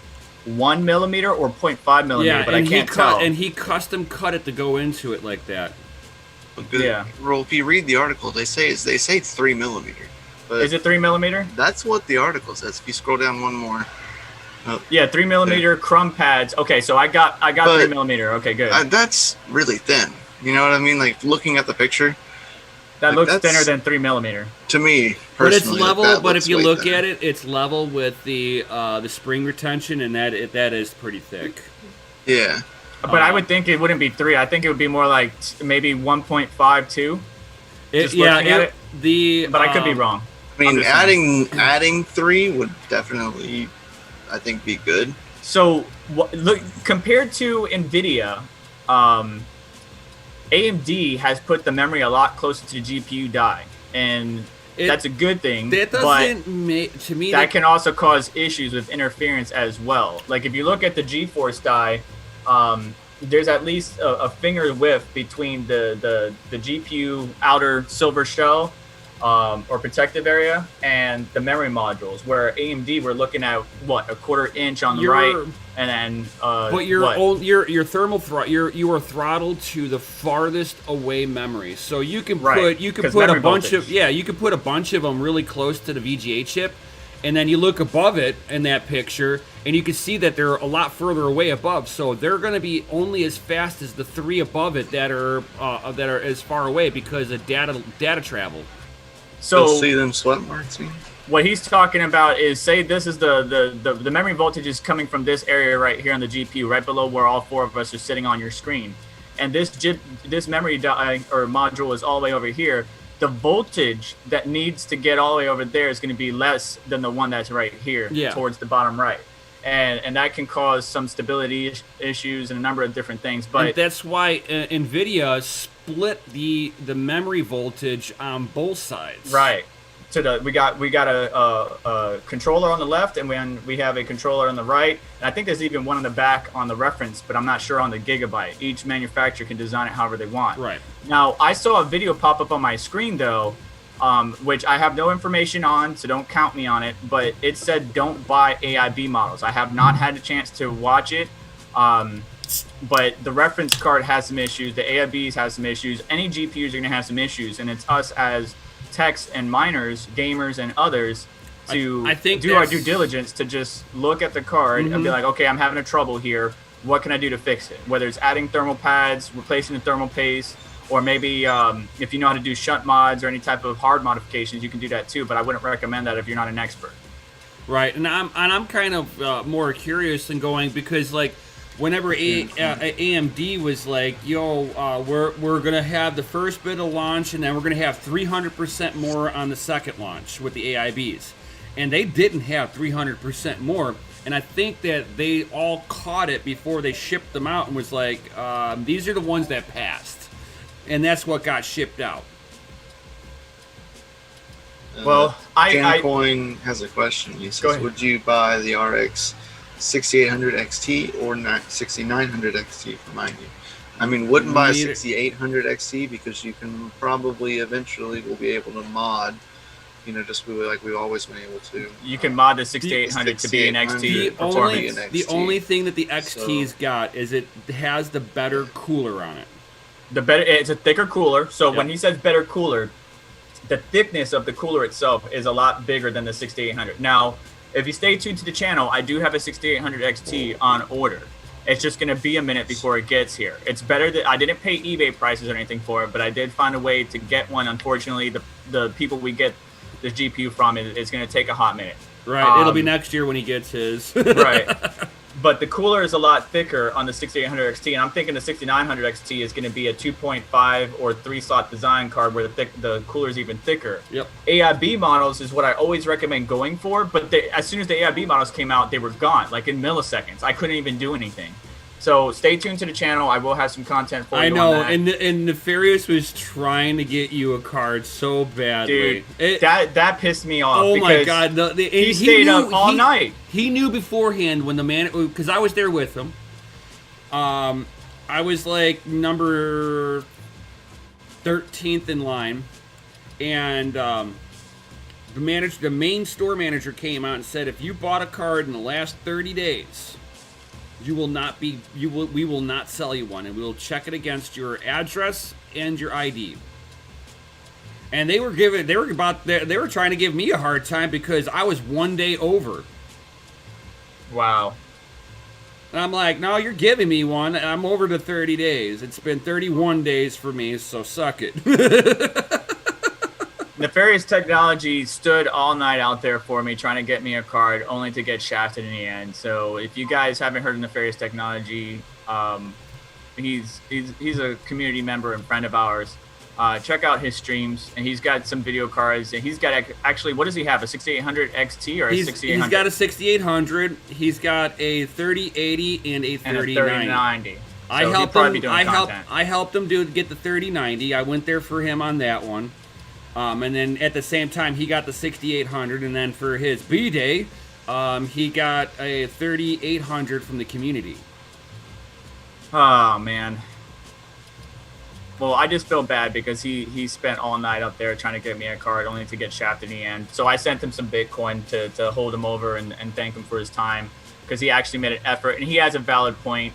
A: 1 millimeter or 0.5 millimeter, but I can't tell.
C: And he custom cut it to go into it like that.
B: Yeah. Well, if you read the article, they say it's 3 millimeter. But
A: is it 3mm?
B: That's what the article says. If you scroll down one more.
A: Yeah, 3mm crumb pads. Okay, so I got 3mm. Okay, good.
B: That's really thin. You know what I mean? Like looking at the picture.
A: That looks thinner than 3mm.
B: To me, personally.
C: But it's level. But if you look at it, it's level with the spring retention, and that is pretty thick.
B: Yeah.
A: But I would think it wouldn't be 3. I think it would be more like maybe 1.5, 2. But I could be wrong.
B: I mean, adding 3 would definitely, I think, be good.
A: So look, compared to NVIDIA, AMD has put the memory a lot closer to the GPU die, and that's a good thing.
C: That doesn't make, to me,
A: that can also cause issues with interference as well. Like if you look at the GeForce die, there's at least a finger width between the GPU outer silver shell or protective area and the memory modules, where AMD we're looking at what, a 1/4 inch on the right, and then
C: but your thermal you are throttled to the farthest away memory, so you can put a bunch of them really close to the VGA chip, and then you look above it in that picture and you can see that they're a lot further away above, so they're going to be only as fast as the 3 above it that are as far away because of data travel.
B: So you'll see them sweat marks.
A: What he's talking about is, say this is the memory voltage is coming from this area right here on the GPU, right below where all 4 of us are sitting on your screen, and this memory die or module is all the way over here. The voltage that needs to get all the way over there is going to be less than the one that's right here towards the bottom right. And that can cause some stability issues and a number of different things. But
C: and that's why NVIDIA split the memory voltage on both sides.
A: Right. So we got a controller on the left, and we have a controller on the right. And I think there's even one in the back on the reference, but I'm not sure on the Gigabyte. Each manufacturer can design it however they want.
C: Right.
A: Now, I saw a video pop up on my screen, though, which I have no information on, so don't count me on it, but it said don't buy AIB models. I have not had a chance to watch it, but the reference card has some issues. The AIBs have some issues. Any GPUs are going to have some issues, and it's us as techs and miners, gamers, and others to do our due diligence to just look at the card and be like, okay, I'm having a trouble here. What can I do to fix it? Whether it's adding thermal pads, replacing the thermal paste, or maybe if you know how to do shunt mods or any type of hard modifications, you can do that too. But I wouldn't recommend that if you're not an expert.
C: Right, and I'm kind of more curious than going, because like whenever AMD was like, yo, we're gonna have the first bit of launch, and then we're gonna have 300% more on the second launch with the AIBs, and they didn't have 300% more. And I think that they all caught it before they shipped them out and was like, these are the ones that passed. And that's what got shipped out.
A: Well,
B: Cancoin has a question. He says, would you buy the RX 6800 XT or 6900 XT for mine? I mean, wouldn't buy a 6800 XT because you can probably eventually will be able to mod, just like we've always been able to.
A: You can mod the 6800 to be an XT.
C: The only thing that the XT's got is it has the better cooler on it.
A: It's a thicker cooler. So when he says better cooler, the thickness of the cooler itself is a lot bigger than the 6800. Now, if you stay tuned to the channel, I do have a 6800 XT on order. It's just going to be a minute before it gets here. It's better that I didn't pay eBay prices or anything for it, but I did find a way to get one. Unfortunately, the people we get the GPU from is going to take a hot minute.
C: Right. It'll be next year when he gets his.
A: Right. But the cooler is a lot thicker on the 6800 XT, and I'm thinking the 6900 XT is going to be a 2.5 or 3-slot design card where the cooler is even thicker.
C: Yep.
A: AIB models is what I always recommend going for, but as soon as the AIB models came out, they were gone, like in milliseconds. I couldn't even do anything. So stay tuned to the channel. I will have some content for you.
C: I know,
A: on that.
C: and Nefarious was trying to get you a card so badly.
A: Dude, that pissed me off.
C: Oh my god!
A: He stayed up all night.
C: He knew beforehand when the man, because I was there with him. I was like number 13th in line, and the main store manager came out and said, if you bought a card in the last 30 days. We will not sell you one, and we will check it against your address and your ID. And they were trying to give me a hard time because I was 1 day over.
A: Wow.
C: And I'm like, no, you're giving me one. I'm over to 30 days. It's been 31 days for me, so suck it.
A: Nefarious Technology stood all night out there for me trying to get me a card, only to get shafted in the end. So if you guys haven't heard of Nefarious Technology, he's a community member and friend of ours. Check out his streams, and he's got some video cards. And he's got actually, what does he have? A 6800 XT or a 6800?
C: He's got a 6800. He's got a 3080 and a 3090. I helped him get the 3090. I went there for him on that one. And then at the same time, he got the 6800. And then for his B-Day, he got a 3800 from the community.
A: Oh, man. Well, I just feel bad because he spent all night up there trying to get me a card, only to get shafted in the end. So I sent him some Bitcoin to hold him over and thank him for his time, because he actually made an effort. And he has a valid point.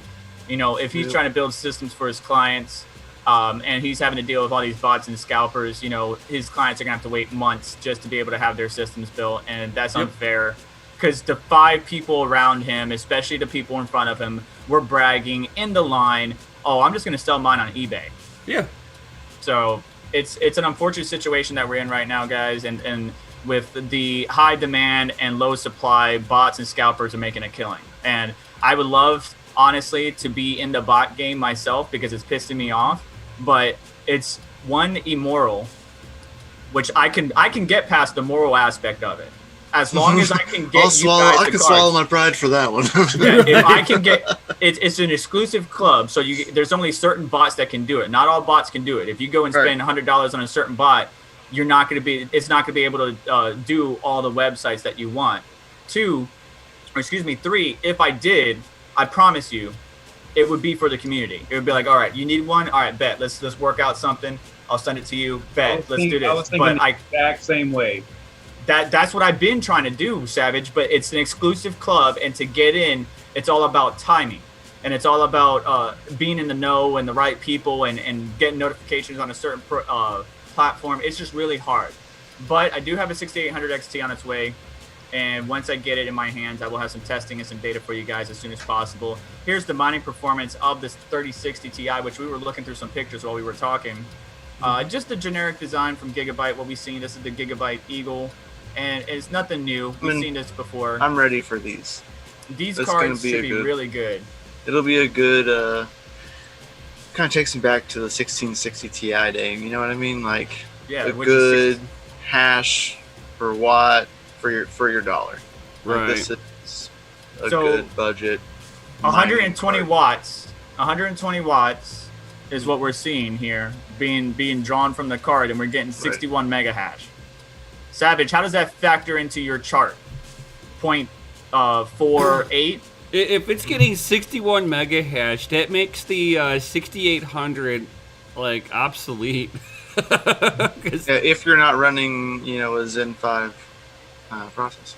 A: You know, if he's trying to build systems for his clients, and he's having to deal with all these bots and scalpers, you know, his clients are going to have to wait months just to be able to have their systems built. And that's unfair, because the 5 people around him, especially the people in front of him, were bragging in the line, oh, I'm just going to sell mine on eBay.
C: Yeah.
A: So it's an unfortunate situation that we're in right now, guys. And with the high demand and low supply, bots and scalpers are making a killing. And I would love, honestly, to be in the bot game myself, because it's pissing me off. But it's immoral, which I can get past the moral aspect of it. As long as I can get
B: I can swallow my pride for that one.
A: Yeah, if I can get it's an exclusive club, so there's only certain bots that can do it. Not all bots can do it. If you go and spend $100 on a certain bot, it's not going to be able to do all the websites that you want. 3, if I did, I promise you, it would be for the community. It would be like, all right, you need one? All right, bet. Let's work out something. I'll send it to you. Bet. Let's do this.
D: I was thinking the exact same way.
A: That's what I've been trying to do, Savage, but it's an exclusive club, and to get in, it's all about timing, and it's all about being in the know and the right people and getting notifications on a certain platform. It's just really hard. But I do have a 6800 XT on its way, and once I get it in my hands, I will have some testing and some data for you guys as soon as possible. Here's the mining performance of this 3060 Ti, which we were looking through some pictures while we were talking. Just the generic design from Gigabyte, what we've seen. This is the Gigabyte Eagle. And it's nothing new. We've seen this before.
B: I'm ready for these.
A: These cards should be really good.
B: It'll be a good, kind of takes me back to the 1660 Ti day. You know what I mean? Like, a good hash per watt for your dollar.
C: Right.
B: Like, this is a good budget.
A: 120 watts. 120 watts is what we're seeing here, being drawn from the card, and we're getting 61 mega hash. Savage, how does that factor into your chart? 0.48?
C: If it's getting 61 mega hash, that makes the 6800 like obsolete.
B: If you're not running, a Zen 5 processor.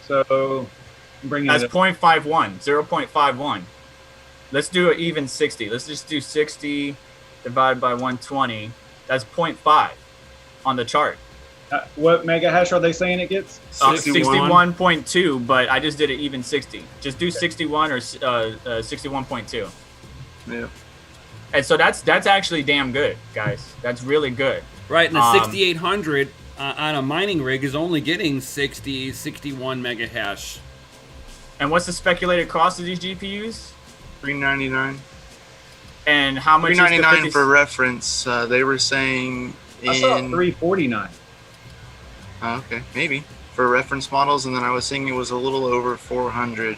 D: So, bring
A: that's 0.51, 0.51. Let's do an even 60. Let's just do 60 divided by 120. That's 0.5. On the chart.
D: What mega hash are they saying it gets?
A: 61.2, but I just did it even 60. Just do 61 or 61.2.
B: Yeah.
A: And so that's actually damn good, guys. That's really good.
C: Right, and the 6800 on a mining rig is only getting 61 mega hash.
A: And what's the speculated cost of these GPUs?
B: $399.
A: And how much?
B: $399 for reference. They were saying.
D: I saw $349.
B: Okay, maybe for reference models, and then I was seeing it was a little over $400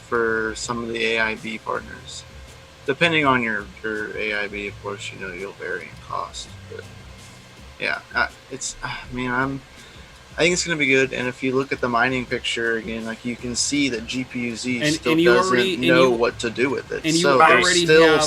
B: for some of the AIB partners. Depending on your AIB, of course, you'll vary in cost. But yeah, I think it's going to be good. And if you look at the mining picture again, like you can see that GPU-Z still doesn't know what to do with it.
C: And
B: so there's still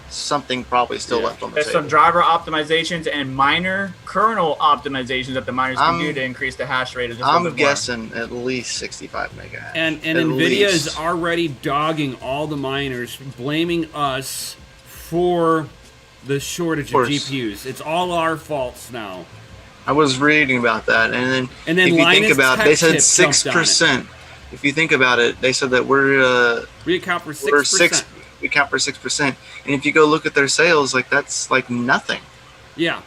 B: something probably still left on the table.
A: There's some driver optimizations and minor kernel optimizations that the miners can do to increase the hash rate of this.
B: I'm guessing at least 65 mega hash.
C: And NVIDIA is already dogging all the miners, blaming us for the shortage of GPUs. It's all our faults now.
B: I was reading about that, and then if you
C: Linus
B: think about it, they said 6%. If you think about it, they said that
C: we account for 6%.
B: We account for 6%, and if you go look at their sales, like that's like nothing.
C: Yeah.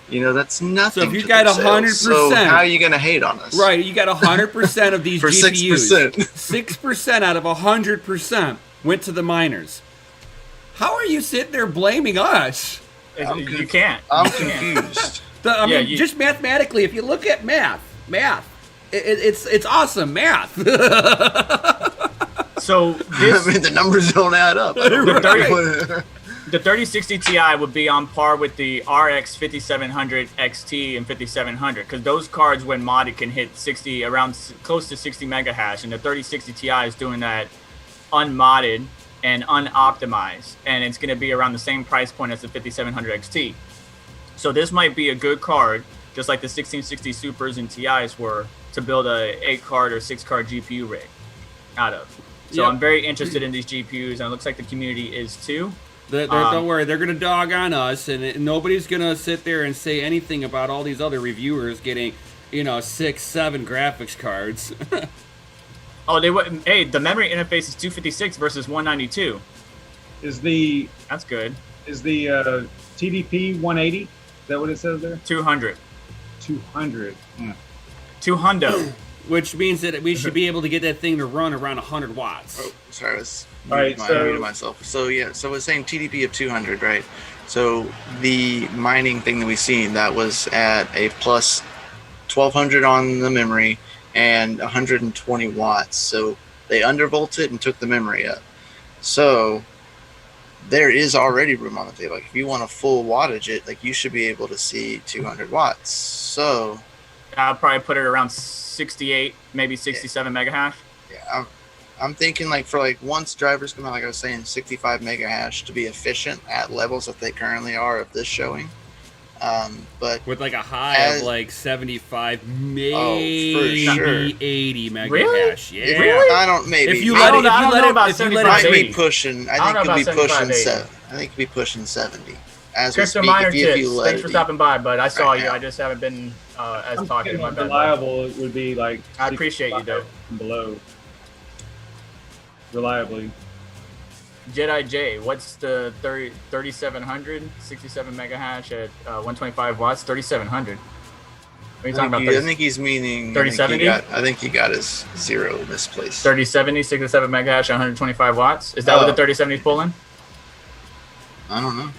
B: That's nothing.
C: So if you got 100%,
B: so how are you going to hate on us?
C: Right, you got 100% of these
B: for
C: GPUs.
B: 6%.
C: 6% out of 100% went to the miners. How are you sitting there blaming us?
A: You can't.
B: I'm confused.
C: Just mathematically, if you look at math, it's awesome math.
A: So
B: the numbers don't add up.
A: The 3060 Ti would be on par with the RX 5700 XT and 5700 because those cards, when modded, can hit close to 60 mega hash, and the 3060 Ti is doing that unmodded and unoptimized, and it's going to be around the same price point as the 5700 XT. So this might be a good card, just like the 1660 Supers and Ti's were, to build a 8-card or 6-card GPU rig out of. So I'm very interested in these GPUs, and it looks like the community is too.
C: Don't worry, they're going to dog on us, and nobody's going to sit there and say anything about all these other reviewers getting, 6-7 graphics cards.
A: Oh, they would. Hey, the memory interface is 256 versus 192. That's good.
D: Is the TDP 180? Is that what it says there?
A: 200.
D: 200.
A: 200.
C: Which means that we should be able to get that thing to run around 100 watts.
B: Oh, sorry, I was
D: muted
B: myself. So so it's saying TDP of 200, right? So the mining thing that we seen, that was at a plus 1200 on the memory and 120 watts. So they undervolted and took the memory up. So there is already room on the table. Like if you want a full wattage it, like you should be able to see 200 watts. So
A: I'll probably put it around 68, maybe 67 mega hash.
B: Yeah, I'm thinking once drivers come out, like I was saying, 65 mega hash to be efficient at levels that they currently are of this showing. But
C: with a high of 75, maybe
B: for sure.
C: 80 mega hash. Yeah.
A: Really?
B: I don't maybe.
C: If you let it,
B: might be pushing. I think it'll be pushing 7. I think it'll be pushing 70. As we speak, if you let
A: Thanks for stopping by, bud. I saw you. I just haven't been as talking.
D: Reliable would be like.
A: I appreciate you, though.
D: Below. Reliably.
A: Jedi J, what's the 3700, 67 mega hash at 125 watts? 3700. What are you talking about?
B: I think he's meaning
A: 3070.
B: I think he got his 0 misplaced.
A: 3070, 67 mega hash, 125 watts. Is that what the 3070 is pulling?
B: I don't know.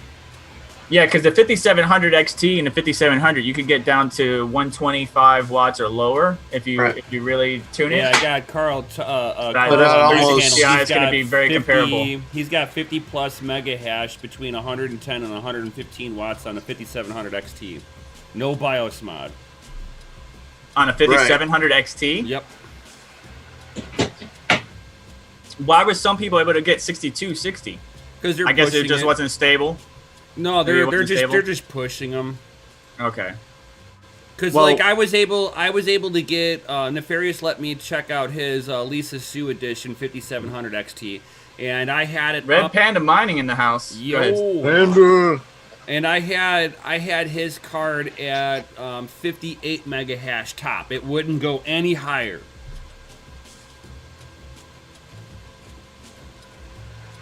A: Yeah, because the 5700 XT and the 5700, you could get down to 125 watts or lower if you really tune in.
C: Yeah, I got Carl.
A: It's going to be very comparable.
C: He's got 50 plus mega hash between 110 and 115 watts on the 5700 XT. No BIOS mod.
A: On a 5700 XT?
C: Yep.
A: Why were some people able to get 6260?
C: Because
A: I guess it just wasn't stable.
C: No, they're just pushing them.
A: Okay.
C: Because I was able to get Nefarious let me check out his Lisa Sue edition 5700 XT, and I had it.
A: Red Panda Mining in the house.
C: Yo. And I had his card at 58 mega hash top. It wouldn't go any higher.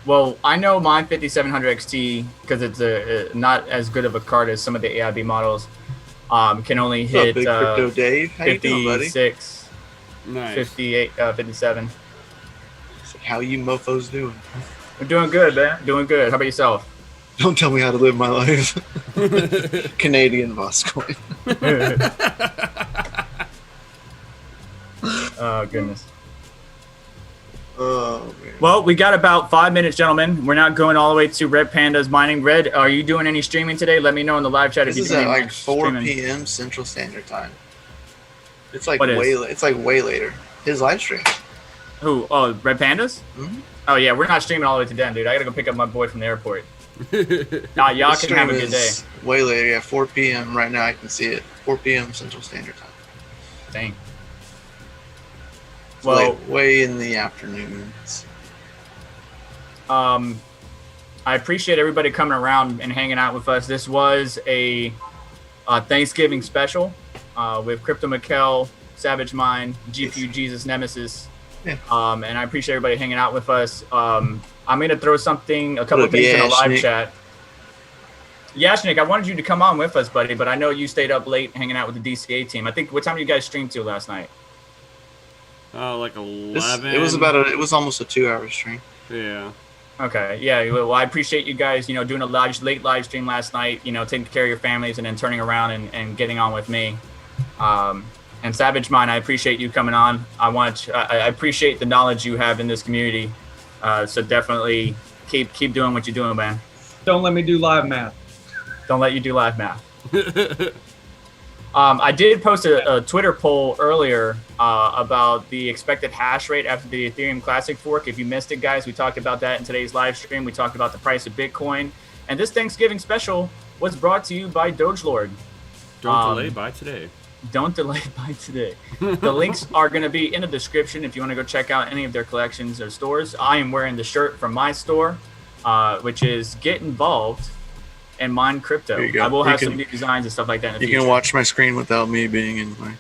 A: Well, I know my 5700 XT, because it's not as good of a card as some of the AIB models, can only hit
B: Big Crypto Dave? How
A: 56,
B: you doing, buddy?
C: Nice.
A: 58, 57.
B: How you mofos doing?
A: I'm doing good, man. Doing good. How about yourself?
B: Don't tell me how to live my life. Canadian Voscoin.
A: Oh, goodness.
B: Oh, man.
A: Well, we got about 5 minutes, gentlemen. We're not going all the way to Red Panda's Mining. Red, are you doing any streaming today? Let me know in the live chat
B: this
A: if
B: is
A: you're doing
B: at 4 p.m. Central Standard Time. It's way later. His live stream.
A: Who? Oh, Red Pandas?
B: Mm-hmm.
A: Oh, yeah, we're not streaming all the way to them, dude. I gotta go pick up my boy from the airport. Y'all can have a good day.
B: Way later, yeah, 4 p.m. right now. I can see it. 4 p.m. Central Standard Time.
A: Dang.
B: Well, way in the afternoons.
A: I appreciate everybody coming around and hanging out with us. This was a Thanksgiving special with Crypto Mikkel, Savage Mind, GPU Jesus, Nemesis. Yeah. And I appreciate everybody hanging out with us. I'm going to throw a couple of things in the live chat. Yashnik, I wanted you to come on with us, buddy, but I know you stayed up late hanging out with the DCA team. I think, what time did you guys stream to last night?
C: Oh, like 11.
B: It was almost a 2-hour stream.
C: Yeah.
A: Okay. Yeah. Well, I appreciate you guys, doing a late live stream last night, taking care of your families and then turning around and getting on with me. And Savage Mind, I appreciate you coming on. I appreciate the knowledge you have in this community. So definitely keep doing what you're doing, man.
D: Don't let me do live math.
A: Don't let you do live math. I did post a Twitter poll earlier about the expected hash rate after the Ethereum Classic fork. If you missed it, guys, we talked about that in today's live stream. We talked about the price of Bitcoin. And this Thanksgiving special was brought to you by Doge Lord.
C: Don't delay by today.
A: Don't delay by today. The links are going to be in the description if you want to go check out any of their collections or stores. I am wearing the shirt from my store, which is Get Involved and Mine Crypto. I will have some new designs and stuff like that in the future.
B: You can watch my screen without me being in my...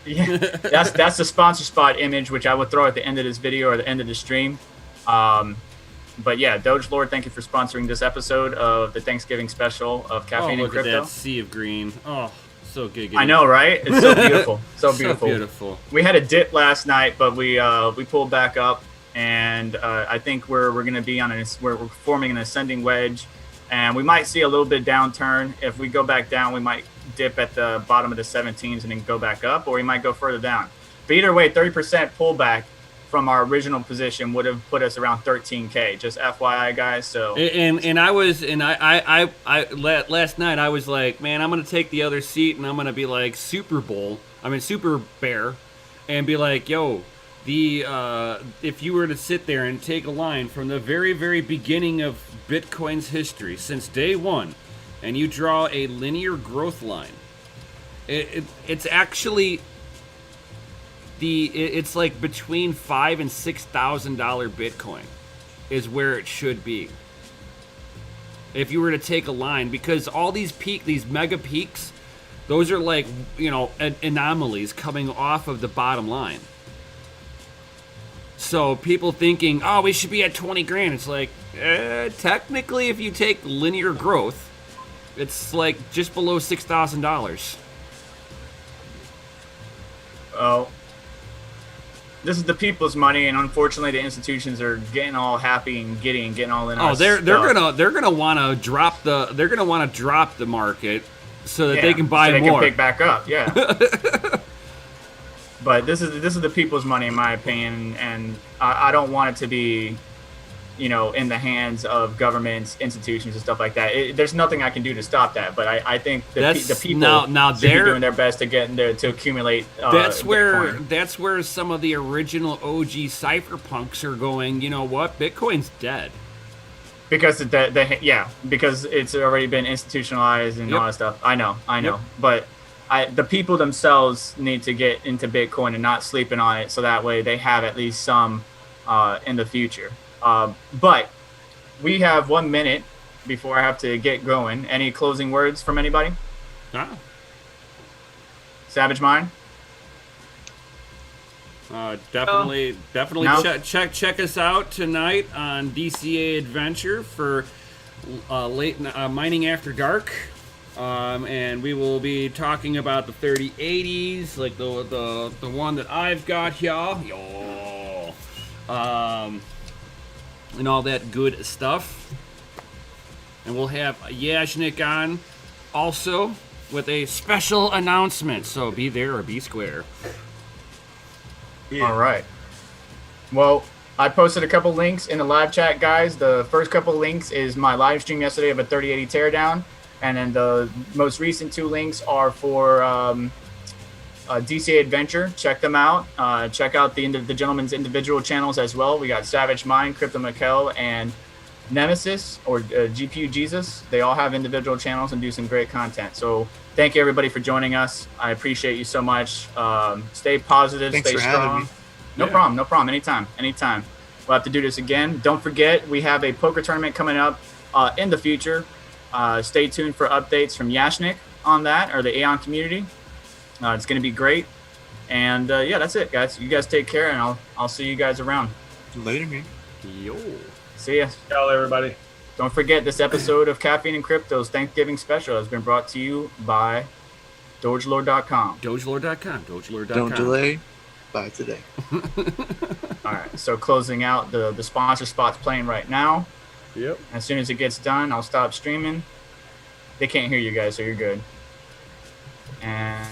A: Yeah, that's the sponsor spot image, which I will throw at the end of this video or the end of the stream. But yeah, Doge Lord, thank you for sponsoring this episode of the Thanksgiving special of Caffeine and Crypto.
C: Look at that sea of green. Oh, so good.
A: I know, right? It's so beautiful. So beautiful.
C: So beautiful.
A: We had a dip last night, but we pulled back up, and I think we're going to be we're forming an ascending wedge. And we might see a little bit downturn. If we go back down, we might dip at the bottom of the 17s and then go back up, or we might go further down. But either way, 30% pullback from our original position would have put us around 13K. Just FYI, guys. So
C: last night I was like, man, I'm gonna take the other seat and I'm gonna be like Super Bear, and be like, yo. If you were to sit there and take a line from the very, very beginning of Bitcoin's history, since day one, and you draw a linear growth line, it's actually it's like between $5,000 and $6,000 Bitcoin is where it should be. If you were to take a line, because all these mega peaks, those are like, anomalies coming off of the bottom line. So people thinking, oh, we should be at 20 grand. It's like, technically, if you take linear growth, it's like just below $6,000.
A: Oh, this is the people's money, and unfortunately, the institutions are getting all happy and getting all in.
C: They're gonna want to drop the market so that they can buy more.
A: Can pick back up. Yeah. But this is the people's money, in my opinion, and I don't want it to be, in the hands of governments, institutions, and stuff like that. There's nothing I can do to stop that. But I think the people
C: now
A: should be doing their best to get in there to accumulate.
C: That's where some of the original OG cypherpunks are going. You know what? Bitcoin's dead.
A: Because because it's already been institutionalized and all that stuff. I know,
C: Yep.
A: But. The people themselves need to get into Bitcoin and not sleeping on it, so that way they have at least some in the future. But we have 1 minute before I have to get going. Any closing words from anybody?
C: No.
A: Savage Mind?
C: Definitely
A: no?
C: check us out tonight on DCA Adventure for late mining after dark. And we will be talking about the 3080s, like the one that I've got here, and all that good stuff. And we'll have Yashnik on also with a special announcement. So be there or be square.
A: Yeah. All right. Well, I posted a couple links in the live chat, guys. The first couple links is my live stream yesterday of a 3080 teardown. And then the most recent 2 links are for DCA Adventure. Check them out. Check out the gentlemen's individual channels as well. We got Savage Mind, Crypto Mikkel, and Nemesis, or GPU Jesus. They all have individual channels and do some great content. So thank you, everybody, for joining us. I appreciate you so much. Stay positive.
B: Thanks
A: stay
B: for
A: strong.
B: having me.
A: No problem. Anytime. we'll have to do this again. Don't forget, we have a poker tournament coming up in the future. Stay tuned for updates from Yashnik on that, or the Aeon community. It's going to be great. And yeah, that's it, guys. You guys take care, and I'll see you guys around.
B: Later, man.
C: Yo.
A: See ya.
D: Y'all, everybody.
A: Don't forget, this episode of Caffeine and Crypto's Thanksgiving special has been brought to you by DogeLord.com.
C: DogeLord.com. DogeLord.com.
B: Don't delay. Buy today.
A: All right. So closing out, the sponsor spot's playing right now.
C: Yep.
A: As soon as it gets done, I'll stop streaming. They can't hear you guys, so you're good. And